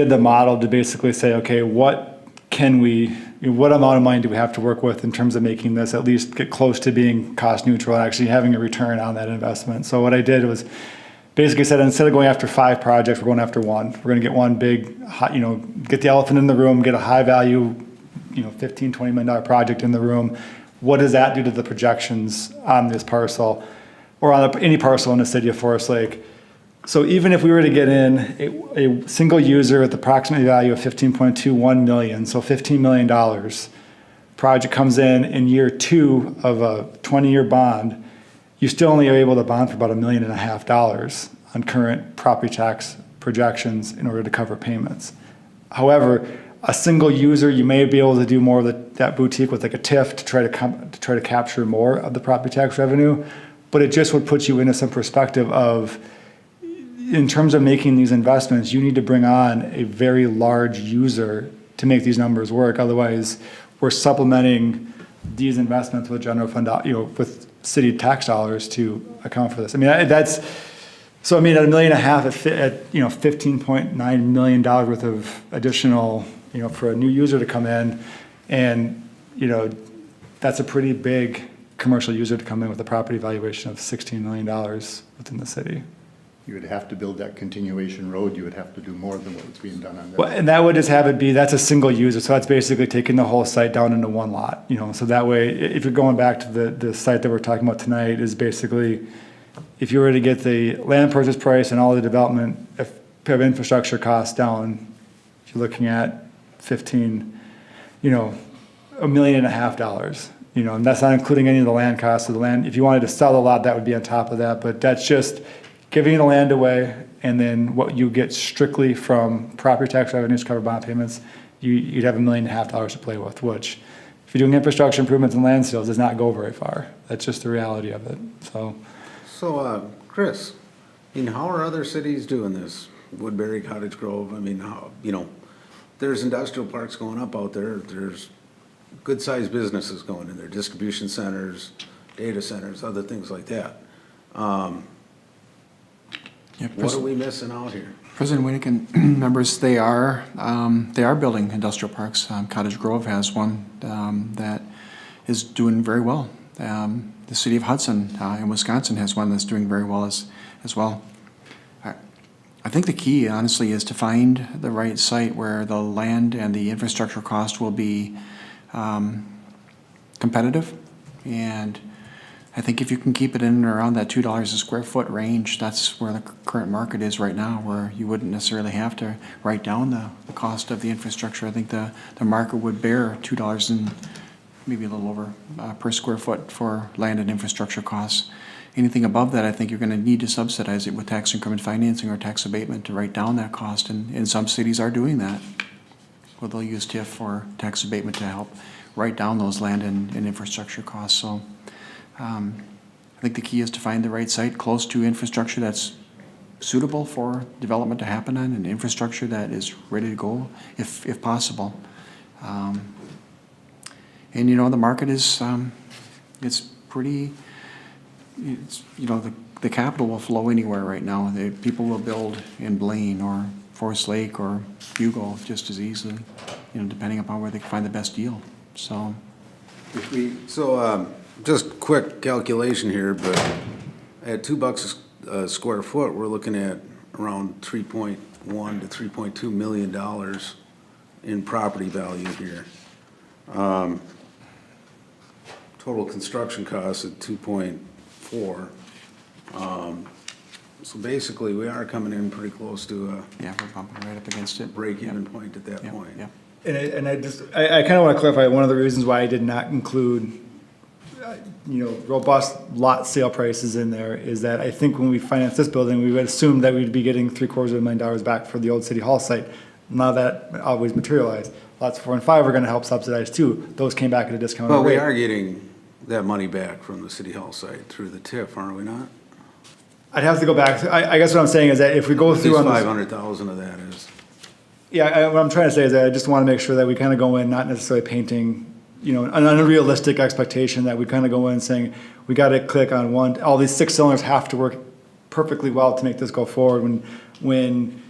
the model to basically say, okay, what amount of money do we have to work with in terms of making this at least get close to being cost neutral and actually having a return on that investment? So what I did was basically said, instead of going after 5 projects, we're going after one. We're going to get one big, get the elephant in the room, get a high value, $15, $20 million project in the room. What does that do to the projections on this parcel or on any parcel in the city of Forest Lake? So even if we were to get in a single user with approximate value of 15.21 million, so $15 million, project comes in year 2 of a 20-year bond, you still only are able to bond for about $1.5 million on current property tax projections in order to cover payments. However, a single user, you may be able to do more of that boutique with like a TIF to try to capture more of the property tax revenue, but it just would put you into some perspective of, in terms of making these investments, you need to bring on a very large user to make these numbers work. Otherwise, we're supplementing these investments with general fund, with city tax dollars to account for this. I mean, at $1.5 million at $15.9 million worth of additional, for a new user to come in, and that's a pretty big commercial user to come in with a property valuation of $16 million within the city.
You would have to build that continuation road, you would have to do more than what's being done on
Well,
there.
and that would just have it be, that's a single user, so that's basically taking the whole site down into one lot, so that way, if you're going back to the site that we're talking about tonight, is basically, if you were to get the land purchase price and all the development of infrastructure costs down, you're looking at $1.5 million, and that's not including any of the land costs of the land. If you wanted to sell a lot, that would be on top of that, but that's just giving the land away, and then what you get strictly from property tax revenues, cover bond payments, you'd have $1.5 million to play with, which if you're doing infrastructure improvements and land sales, does not go very far. That's just the reality of it, so.
So, Chris, I mean, how are other cities doing this? Woodbury, Cottage Grove, I mean, how, there's industrial parks going up out there, there's good-sized businesses going in there, distribution centers, data centers, other things like that. What are we missing out here?
President Winick, members, they are building industrial parks. Cottage Grove has one that is doing very well. The city of Hudson in Wisconsin has one that's doing very well as well. I think the key, honestly, is to find the right site where the land and the infrastructure cost will be competitive. And I think if you can keep it in and around that $2 a square foot range, that's where the current market is right now, where you wouldn't necessarily have to write down the cost of the infrastructure. I think the market would bear $2 and maybe a little over per square foot for land and infrastructure costs. Anything above that, I think you're going to need to subsidize it with tax increment financing or tax abatement to write down that cost, and some cities are doing that. Well, they'll use TIF or tax abatement to help write down those land and infrastructure costs. So I think the key is to find the right site close to infrastructure that's suitable for development to happen on, and infrastructure that is ready to go if possible. And the market is it's pretty. The capital will flow anywhere right now. People will build in Blaine or Forest Lake or Hugo just as easily, depending upon where they can find the best deal. So,
Just quick calculation here, but at $2 a square foot, we're looking at around $3.1 to $3.2 million in property value here. Total construction costs at 2.4. So basically, we are coming in pretty close to
yeah, we're bumping right up against
a
it.
break-even point at that point.
Yeah.
And I kind of want to clarify, one of the reasons why I did not include, robust lot sale prices in there is that I think when we financed this building, we would assume that we'd be getting $750,000 back for the old City Hall site. None of that always materialized. Lots 4 and 5 are going to help subsidize too. Those came back at a discounted
But
rate.
we are getting that money back from the City Hall site through the TIF, aren't we not?
I'd have to go back. I guess what I'm saying is that if we go
At
through
least
on this,
500,000 of that is.
yeah, what I'm trying to say is that I just want to make sure that we kind of go in not necessarily painting, an unrealistic expectation, that we kind of go in saying we got to click on one. All these 6 cylinders have to work perfectly well to make this go forward. When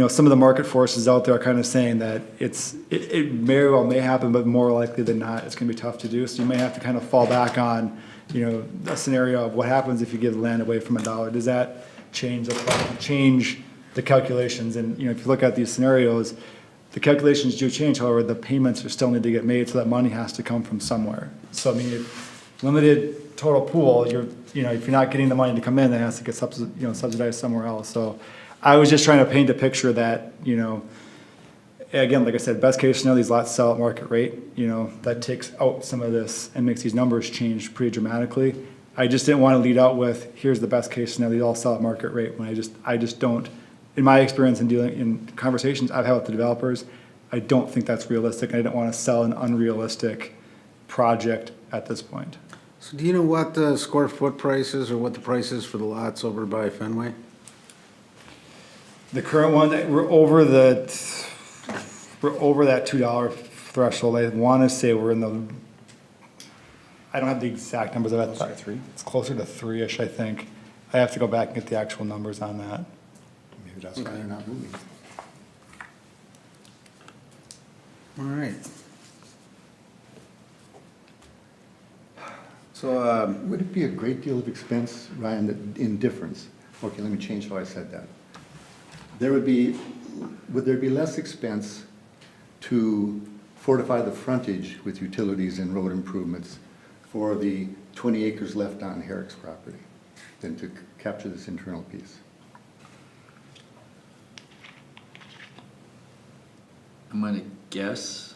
some of the market forces out there are kind of saying that it very well may happen, but more likely than not, it's going to be tough to do. So you may have to kind of fall back on, a scenario of what happens if you give land away from $1. Does that change the calculations? And, if you look at these scenarios, the calculations do change. However, the payments are still need to get made, so that money has to come from somewhere. So, if limited total pool, if you're not getting the money to come in, it has to get subsidized somewhere else. So I was just trying to paint a picture that, again, like I said, best case scenario, these lots sell at market rate, that takes out some of this and makes these numbers change pretty dramatically. I just didn't want to lead out with, here's the best case scenario, these all sell at market rate, when I just don't, in my experience in conversations I've had with the developers, I don't think that's realistic. I didn't want to sell an unrealistic project at this point.
So do you know what the square foot price is, or what the price is for the lots over by Fenway?
The current one, we're over that $2 threshold. I want to say we're in the, I don't have the exact numbers. It's closer to 3-ish, I think. I have to go back and get the actual numbers on that.
Maybe that's why they're not moving.
All right. So,
Would it be a great deal of expense, Ryan, in difference? Okay, let me change how I said that. Would there be less expense to fortify the frontage with utilities and road improvements for the 20 acres left on Herrick's property than to capture this internal piece?
I'm gonna guess,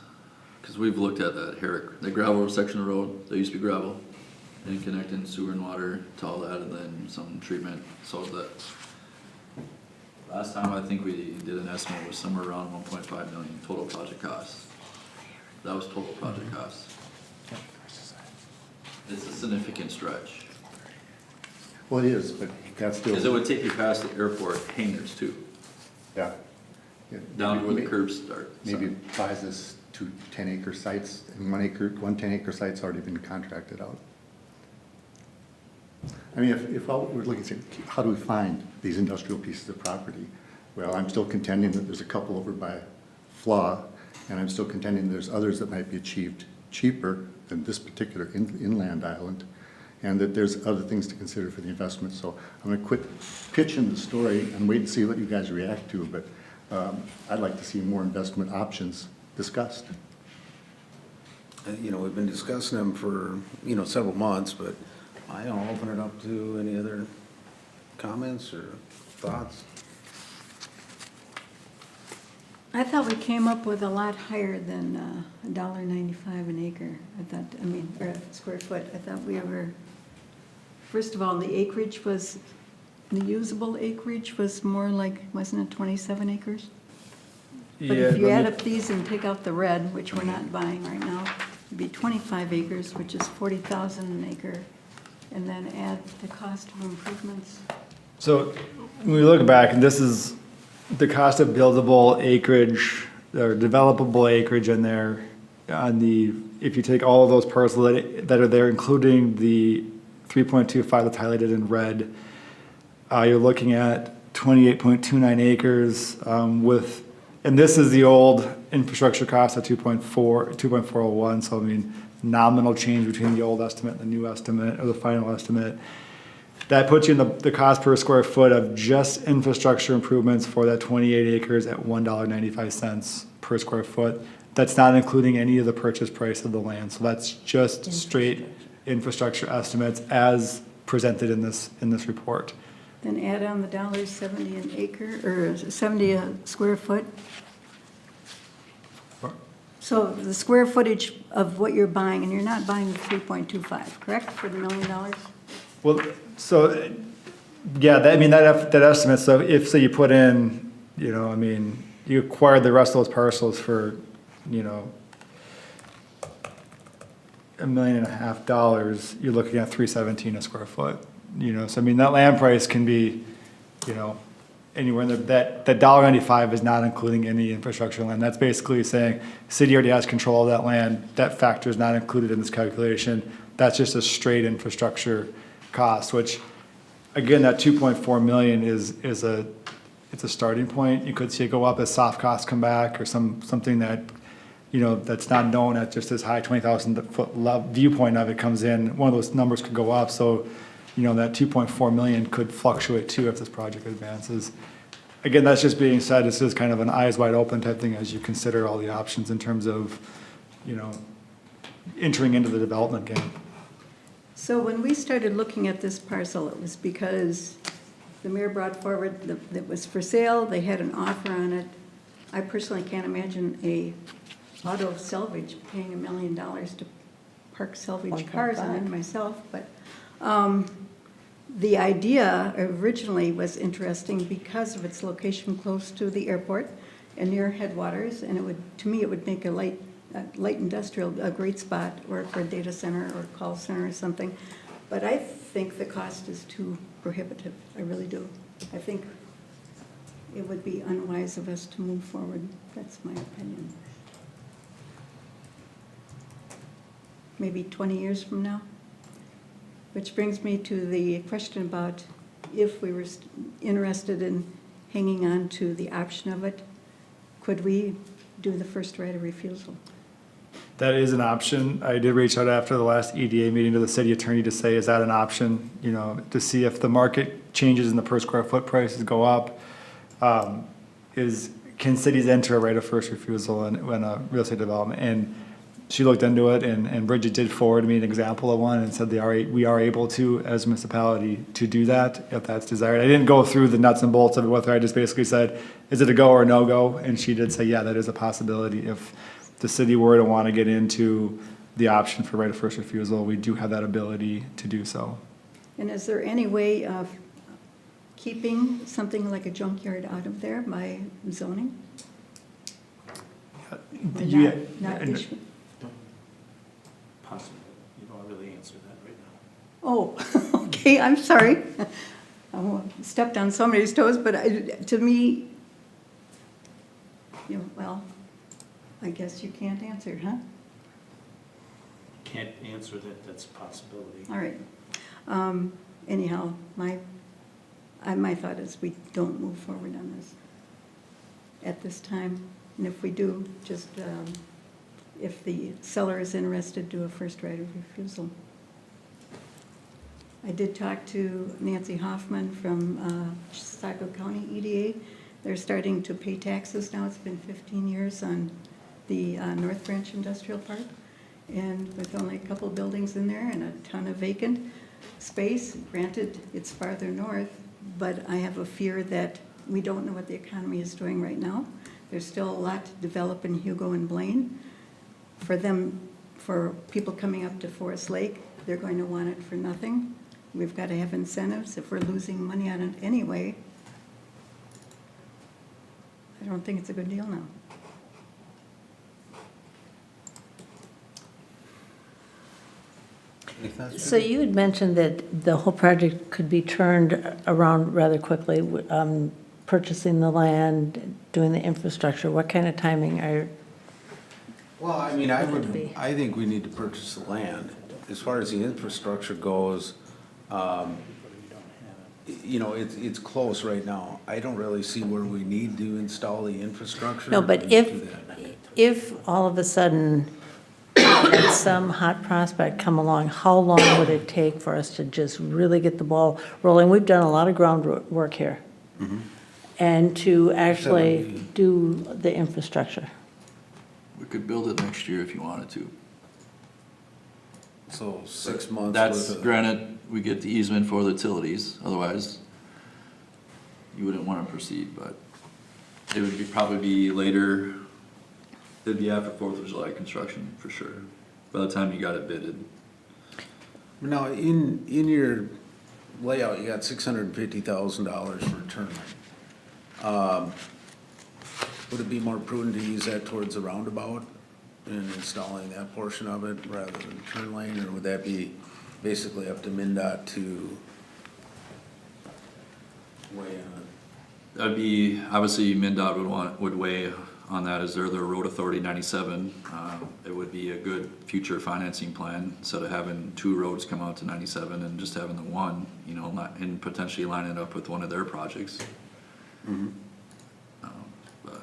because we've looked at that Herrick, the gravel section of the road, that used to be gravel, and connecting sewer and water to all that, and then some treatment, so that last time I think we did an estimate was somewhere around 1.5 million total project cost. That was total project cost. It's a significant stretch,
Well, it is, but that's still.
because it would take you past the airport hangars too,
Yeah. Yeah.
down to where the curbs start.
Maybe buys us 2 10-acre sites, and 1 10-acre site's already been contracted out. I mean, if all we're looking at, how do we find these industrial pieces of property? Well, I'm still contending that there's a couple over by Flaw, and I'm still contending there's others that might be achieved cheaper than this particular inland island, and that there's other things to consider for the investment. So I'm gonna quit pitching the story and wait and see what you guys react to, but I'd like to see more investment options discussed.
You know, we've been discussing them for, you know, several months, but I'll open it up to any other comments or thoughts.
I thought we came up with a lot higher than $1.95 an acre. Or a square foot. I thought we were, first of all, the usable acreage was more like, wasn't it 27 acres? But if you add up these and take out the red, which we're not buying right now, it'd be 25 acres, which is 40,000 an acre, and then add the cost of improvements.
So when we look back, and this is the cost of buildable acreage or developable acreage in there on if you take all of those parcels that are there, including the 3.25 that's highlighted in red, you're looking at 28.29 acres and this is the old infrastructure cost of 2.401. So I mean, nominal change between the old estimate and the new estimate or the final estimate. That puts you in the cost per square foot of just infrastructure improvements for that 28 acres at $1.95 per square foot. That's not including any of the purchase price of the land. So that's just straight infrastructure estimates as presented in this report.
Then add on the $1.70 an acre, or 70 a square foot. So the square footage of what you're buying, and you're not buying the 3.25, correct, for the $1 million?
Well, so, yeah, that estimate, so if, say you put in, you know, I mean, you acquired the rest of those parcels for, you know, $1.5 million, you're looking at $317 a square foot, you know, so I mean, that land price can be, you know, anywhere in there, that $1.95 is not including any infrastructure land. That's basically saying, city already has control of that land, that factor is not included in this calculation, that's just a straight infrastructure cost, which, again, that 2.4 million it's a starting point. You could see it go up as soft costs come back, or something that, you know, that's not known at just as high 20,000 foot viewpoint of it comes in. One of those numbers could go up. So, you know, that 2.4 million could fluctuate too if this project advances. Again, that's just being said. This is kind of an eyes wide open type thing as you consider all the options in terms of, you know, entering into the development game.
So when we started looking at this parcel, it was because the mayor brought forward that was for sale, they had an offer on it. I personally can't imagine a auto salvage paying $1 million to park salvage cars on it myself, but the idea originally was interesting because of its location close to the airport and near headwaters, and it would, to me, it would make a light industrial a great spot, or for a data center or a call center or something. But I think the cost is too prohibitive. I really do. I think it would be unwise of us to move forward. That's my opinion. Maybe 20 years from now. Which brings me to the question about if we were interested in hanging on to the option of it, could we do the first right of refusal?
That is an option. I did reach out after the last EDA meeting to the city attorney to say, is that an option? You know, to see if the market changes and the per square foot prices go up. Can cities enter a right of first refusal in a real estate development? And she looked into it, and Bridget did forward me an example of one and said we are able to, as a municipality, to do that if that's desired. I didn't go through the nuts and bolts of it with her. I just basically said, is it a go or a no-go? And she did say, yeah, that is a possibility. If the city were to want to get into the option for right of first refusal, we do have that ability to do so.
And is there any way of keeping something like a junkyard out of there by zoning? Or
Yeah,
not issue?
Possible. You don't really answer
answer that right now.
Oh, okay, I'm sorry. I stepped on somebody's toes, but to me, well, I guess you can't answer, huh?
Can't answer that, that's a possibility.
All right. Anyhow, my thought is we don't move forward on this at this time. And if we do, just, if the seller is interested, do a first right of refusal. I did talk to Nancy Hoffman from Saco County EDA. They're starting to pay taxes now. It's been 15 years on the North Branch Industrial Park. And with only a couple buildings in there and a ton of vacant space, granted, it's farther north, but I have a fear that we don't know what the economy is doing right now. There's still a lot to develop in Hugo and Blaine. For people coming up to Forest Lake, they're going to want it for nothing. We've got to have incentives. If we're losing money on it anyway, I don't think it's a good deal now.
So you had mentioned that the whole project could be turned around rather quickly, purchasing the land, doing the infrastructure. What kind of timing are,
Well, I mean, I think we need to purchase the land. As far as the infrastructure goes, it's close right now. I don't really see where we need to install the infrastructure.
no, but
to do that.
if all of a sudden some hot prospect come along, how long would it take for us to just really get the ball rolling? We've done a lot of groundwork here. And to actually do the infrastructure.
We could build it next year if you wanted to.
So 6 months.
That's,
worth of-
granted, we get the easement for the utilities, otherwise you wouldn't want to proceed, but it would be, probably be later, it'd be after 4th of July construction, for sure, by the time you got it bidded.
Now, in your layout, you got $650,000 for a turn lane. Would it be more prudent to use that towards the roundabout and installing that portion of it rather than turn lane, or would that be basically up to MnDOT to weigh on it?
That'd be, obviously, MnDOT would weigh on that as they're the road authority 97. It would be a good future financing plan, instead of having 2 roads come out to 97 and just having the one, and potentially line it up with one of their projects. But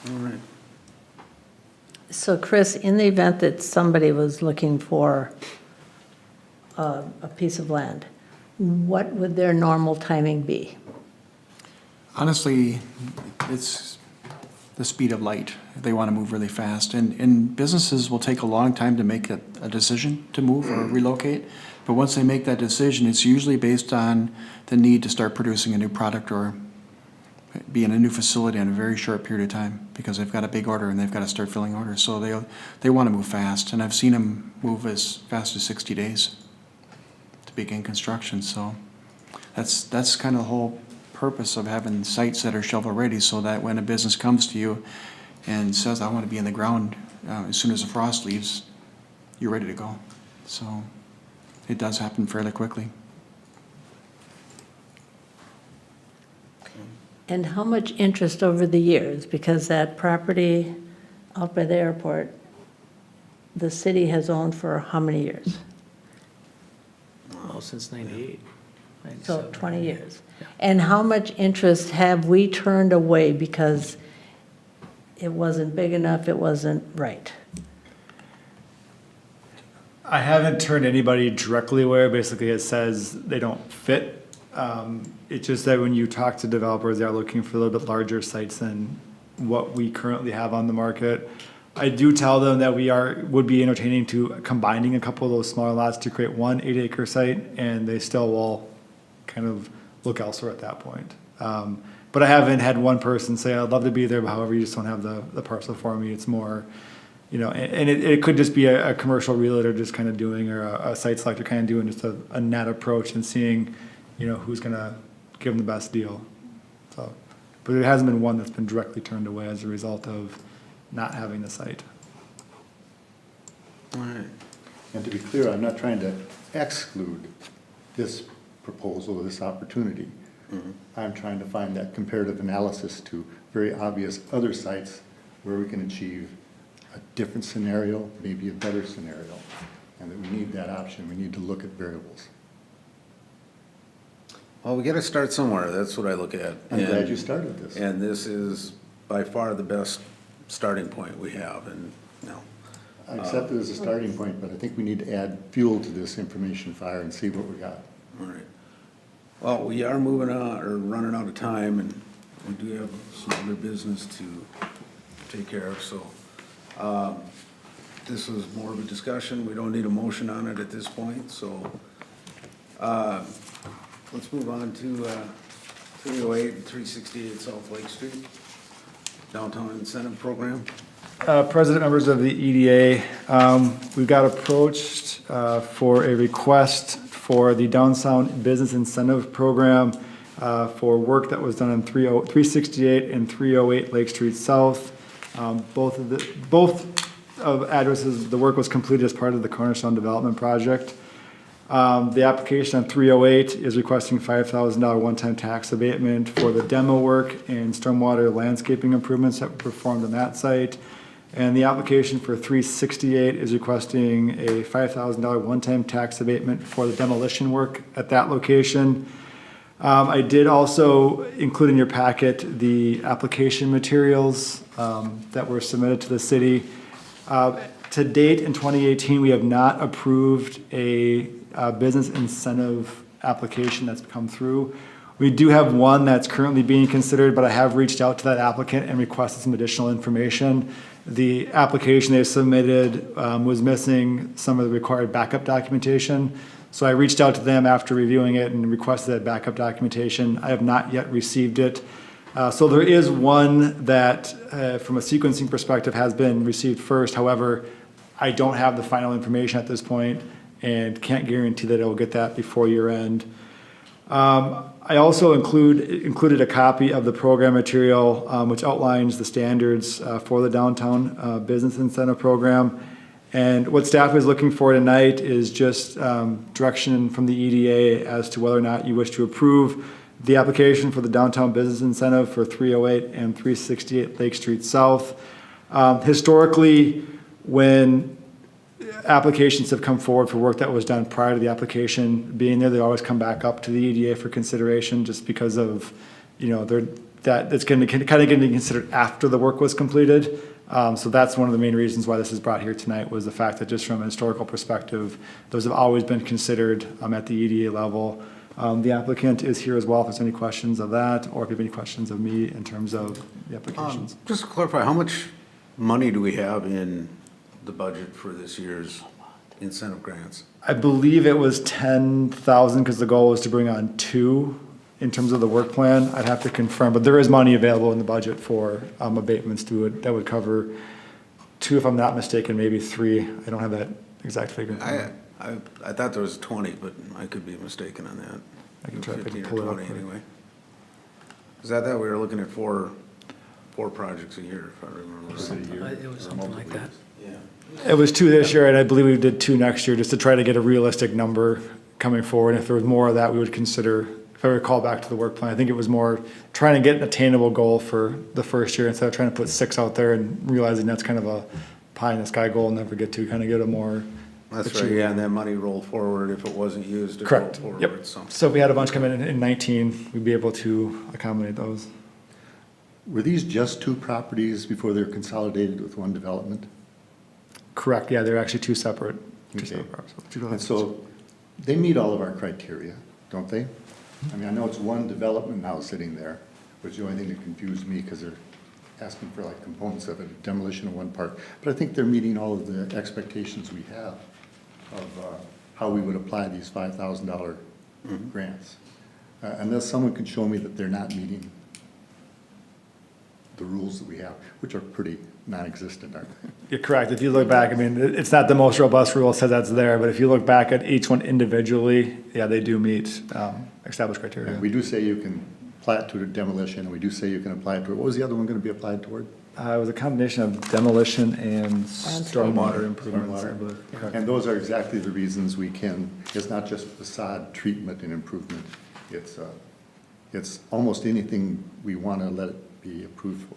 All right.
So Chris, in the event that somebody was looking for a piece of land, what would their normal timing be?
Honestly, it's the speed of light. They want to move really fast. And businesses will take a long time to make a decision to move or relocate. But once they make that decision, it's usually based on the need to start producing a new product or be in a new facility in a very short period of time, because they've got a big order and they've got to start filling orders. So they want to move fast. And I've seen them move as fast as 60 days to begin construction. So that's kind of the whole purpose of having sites that are shovel ready, so that when a business comes to you and says, I want to be in the ground as soon as the frost leaves, you're ready to go. So it does happen fairly quickly.
And how much interest over the years? Because that property out by the airport, the city has owned for how many years?
Well, since 98.
So
97.
20 years. And how much interest have we turned away because it wasn't big enough, it wasn't right?
I haven't turned anybody directly away. Basically, it says they don't fit. It's just that when you talk to developers, they're looking for a little bit larger sites than what we currently have on the market. I do tell them that would be entertaining to combining a couple of those smaller lots to create one 8-acre site, and they still will kind of look elsewhere at that point. But I haven't had one person say, I'd love to be there, but however, you just don't have the parcel for me. It's more, and it could just be a commercial realtor just kind of doing, or a site selector kind of doing just a net approach and seeing, who's going to give them the best deal. So, but it hasn't been one that's been directly turned away as a result of not having the site.
All right.
And to be clear, I'm not trying to exclude this proposal or this opportunity. I'm trying to find that comparative analysis to very obvious other sites where we can achieve a different scenario, maybe a better scenario, and that we need that option. We need to look at variables.
Well, we got to start somewhere. That's what I look at.
I'm glad
And-
you started this.
And this is by far the best starting point we have, and,
I accept it as a starting point, but I think we need to add fuel to this information fire and see what we got.
all right. Well, we are moving on, or running out of time, and we do have some other business to take care of, so. This was more of a discussion. We don't need a motion on it at this point, so. Let's move on to 308 and 368 South Lake Street, Downtown Incentive Program.
President, members of the EDA, we got approached for a request for the Downtown Business Incentive Program for work that was done on 368 and 308 Lake Street South. Both of addresses, the work was completed as part of the Cornerstone Development Project. The application on 308 is requesting $5,000 one-time tax abatement for the demo work and stormwater landscaping improvements that were performed on that site. And the application for 368 is requesting a $5,000 one-time tax abatement for the demolition work at that location. I did also include in your packet the application materials that were submitted to the city. To date, in 2018, we have not approved a business incentive application that's come through. We do have one that's currently being considered, but I have reached out to that applicant and requested some additional information. The application they submitted was missing some of the required backup documentation. So I reached out to them after reviewing it and requested that backup documentation. I have not yet received it. So there is one that, from a sequencing perspective, has been received first. However, I don't have the final information at this point and can't guarantee that I will get that before year end. I also included a copy of the program material, which outlines the standards for the Downtown Business Incentive Program. And what staff is looking for tonight is just direction from the EDA as to whether or not you wish to approve the application for the Downtown Business Incentive for 308 and 368 Lake Street South. Historically, when applications have come forward for work that was done prior to the application being there, they always come back up to the EDA for consideration just because of, that it's going to kind of getting considered after the work was completed. So that's one of the main reasons why this is brought here tonight, was the fact that just from a historical perspective, those have always been considered at the EDA level. The applicant is here as well if there's any questions of that, or if you have any questions of me in terms of the applications.
Just to clarify, how much money do we have in the budget for this year's incentive grants?
I believe it was 10,000 because the goal was to bring on 2 in terms of the work plan. I'd have to confirm, but there is money available in the budget for abatements to it that would cover 2, if I'm not mistaken, maybe 3. I don't have that exact figure.
I thought there was 20, but I could be mistaken on that.
I can try to
15
pull it
or
up
20
quick.
anyway. Is that we were looking at four projects a year, if I remember right?
It was something like that.
Yeah.
It was 2 this year, and I believe we did 2 next year, just to try to get a realistic number coming forward. And if there was more of that, we would consider, if I recall back to the work plan, I think it was more trying to get an attainable goal for the first year instead of trying to put 6 out there and realizing that's kind of a pie in the sky goal and never get to, kind of get a more.
That's right, yeah, and that money rolled forward if it wasn't used. It
Correct.
rolled
Yep.
forward, so.
So if we had a bunch come in 19, we'd be able to accommodate those.
Were these just 2 properties before they're consolidated with one development?
Correct, yeah, they're actually two separate
Okay.
parcels.
And so they meet all of our criteria, don't they? I mean, I know it's one development now sitting there, which is the only thing that confused me because they're asking for like components of it, demolition of one part. But I think they're meeting all of the expectations we have of how we would apply these $5,000 grants. Unless someone can show me that they're not meeting the rules that we have, which are pretty non-existent, aren't they?
You're correct. If you look back, I mean, it's not the most robust rule, says that's there, but if you look back at each one individually, yeah, they do meet established criteria.
We do say you can apply it to demolition, and we do say you can apply it to, what was the other one going to be applied toward?
It was a combination of demolition and stormwater improvements, I
Stormwater.
believe. Correct.
And those are exactly the reasons we can, it's not just facade treatment and improvement. It's almost anything we want to let it be approved for.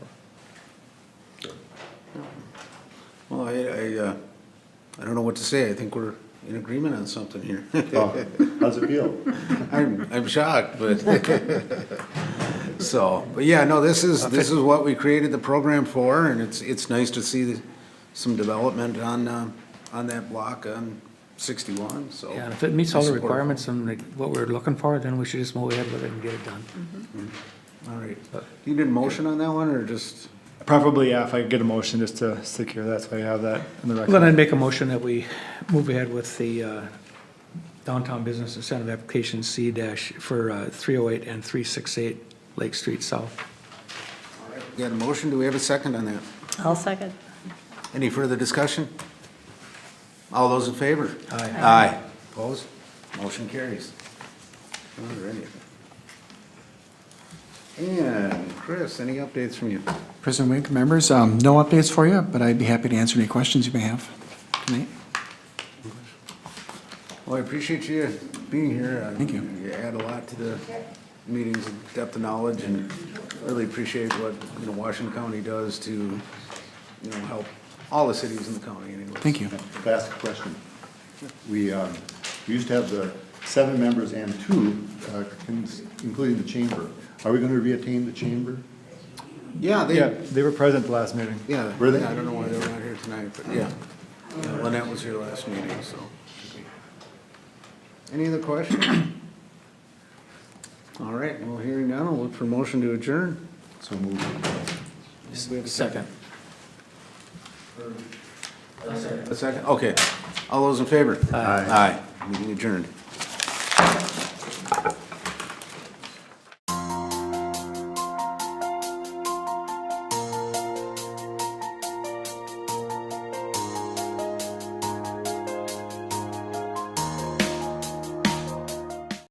Well, I don't know what to say. I think we're in agreement on something here.
Oh, how's it feel?
I'm shocked, but, so, but yeah, no, this is what we created the program for, and it's nice to see some development on that block on 61, so.
Yeah, and if it meets all the
Support.
requirements and like what we're looking for, then we should just move ahead with it and get it done.
All right. You did a motion on that one, or just?
Preferably, yeah, if I could get a motion just to secure that, so I have that in the record.
Then I'd make a motion that we move ahead with the downtown business incentive application C dash for 308 and 368 Lake Street South.
We got a motion, do we have a second on that?
I'll second.
Any further discussion? All those in favor?
Aye.
Aye. Opposed? Motion carries. All righty. And Chris, any updates from you?
President Wink, members, no updates for you, but I'd be happy to answer any questions you may have tonight.
Well, I appreciate you being here.
Thank you.
You add a lot to the meetings, depth of knowledge, and really appreciate what, Washington County does to, help all the cities in the county anyway.
Thank you.
If I ask a question, we used to have the 7 members and 2, including the chamber. Are we going to reattain the chamber?
Yeah,
Yeah, they were present at the last meeting.
yeah.
Were they?
I don't know why they're not here tonight, but yeah. Yeah, Lynette was here last meeting, so. Any other questions? All right, well, hearing none, I'll look for motion to adjourn.
So moved.
We have a second. A second, okay. All those in favor?
Aye.
Aye, meeting adjourned.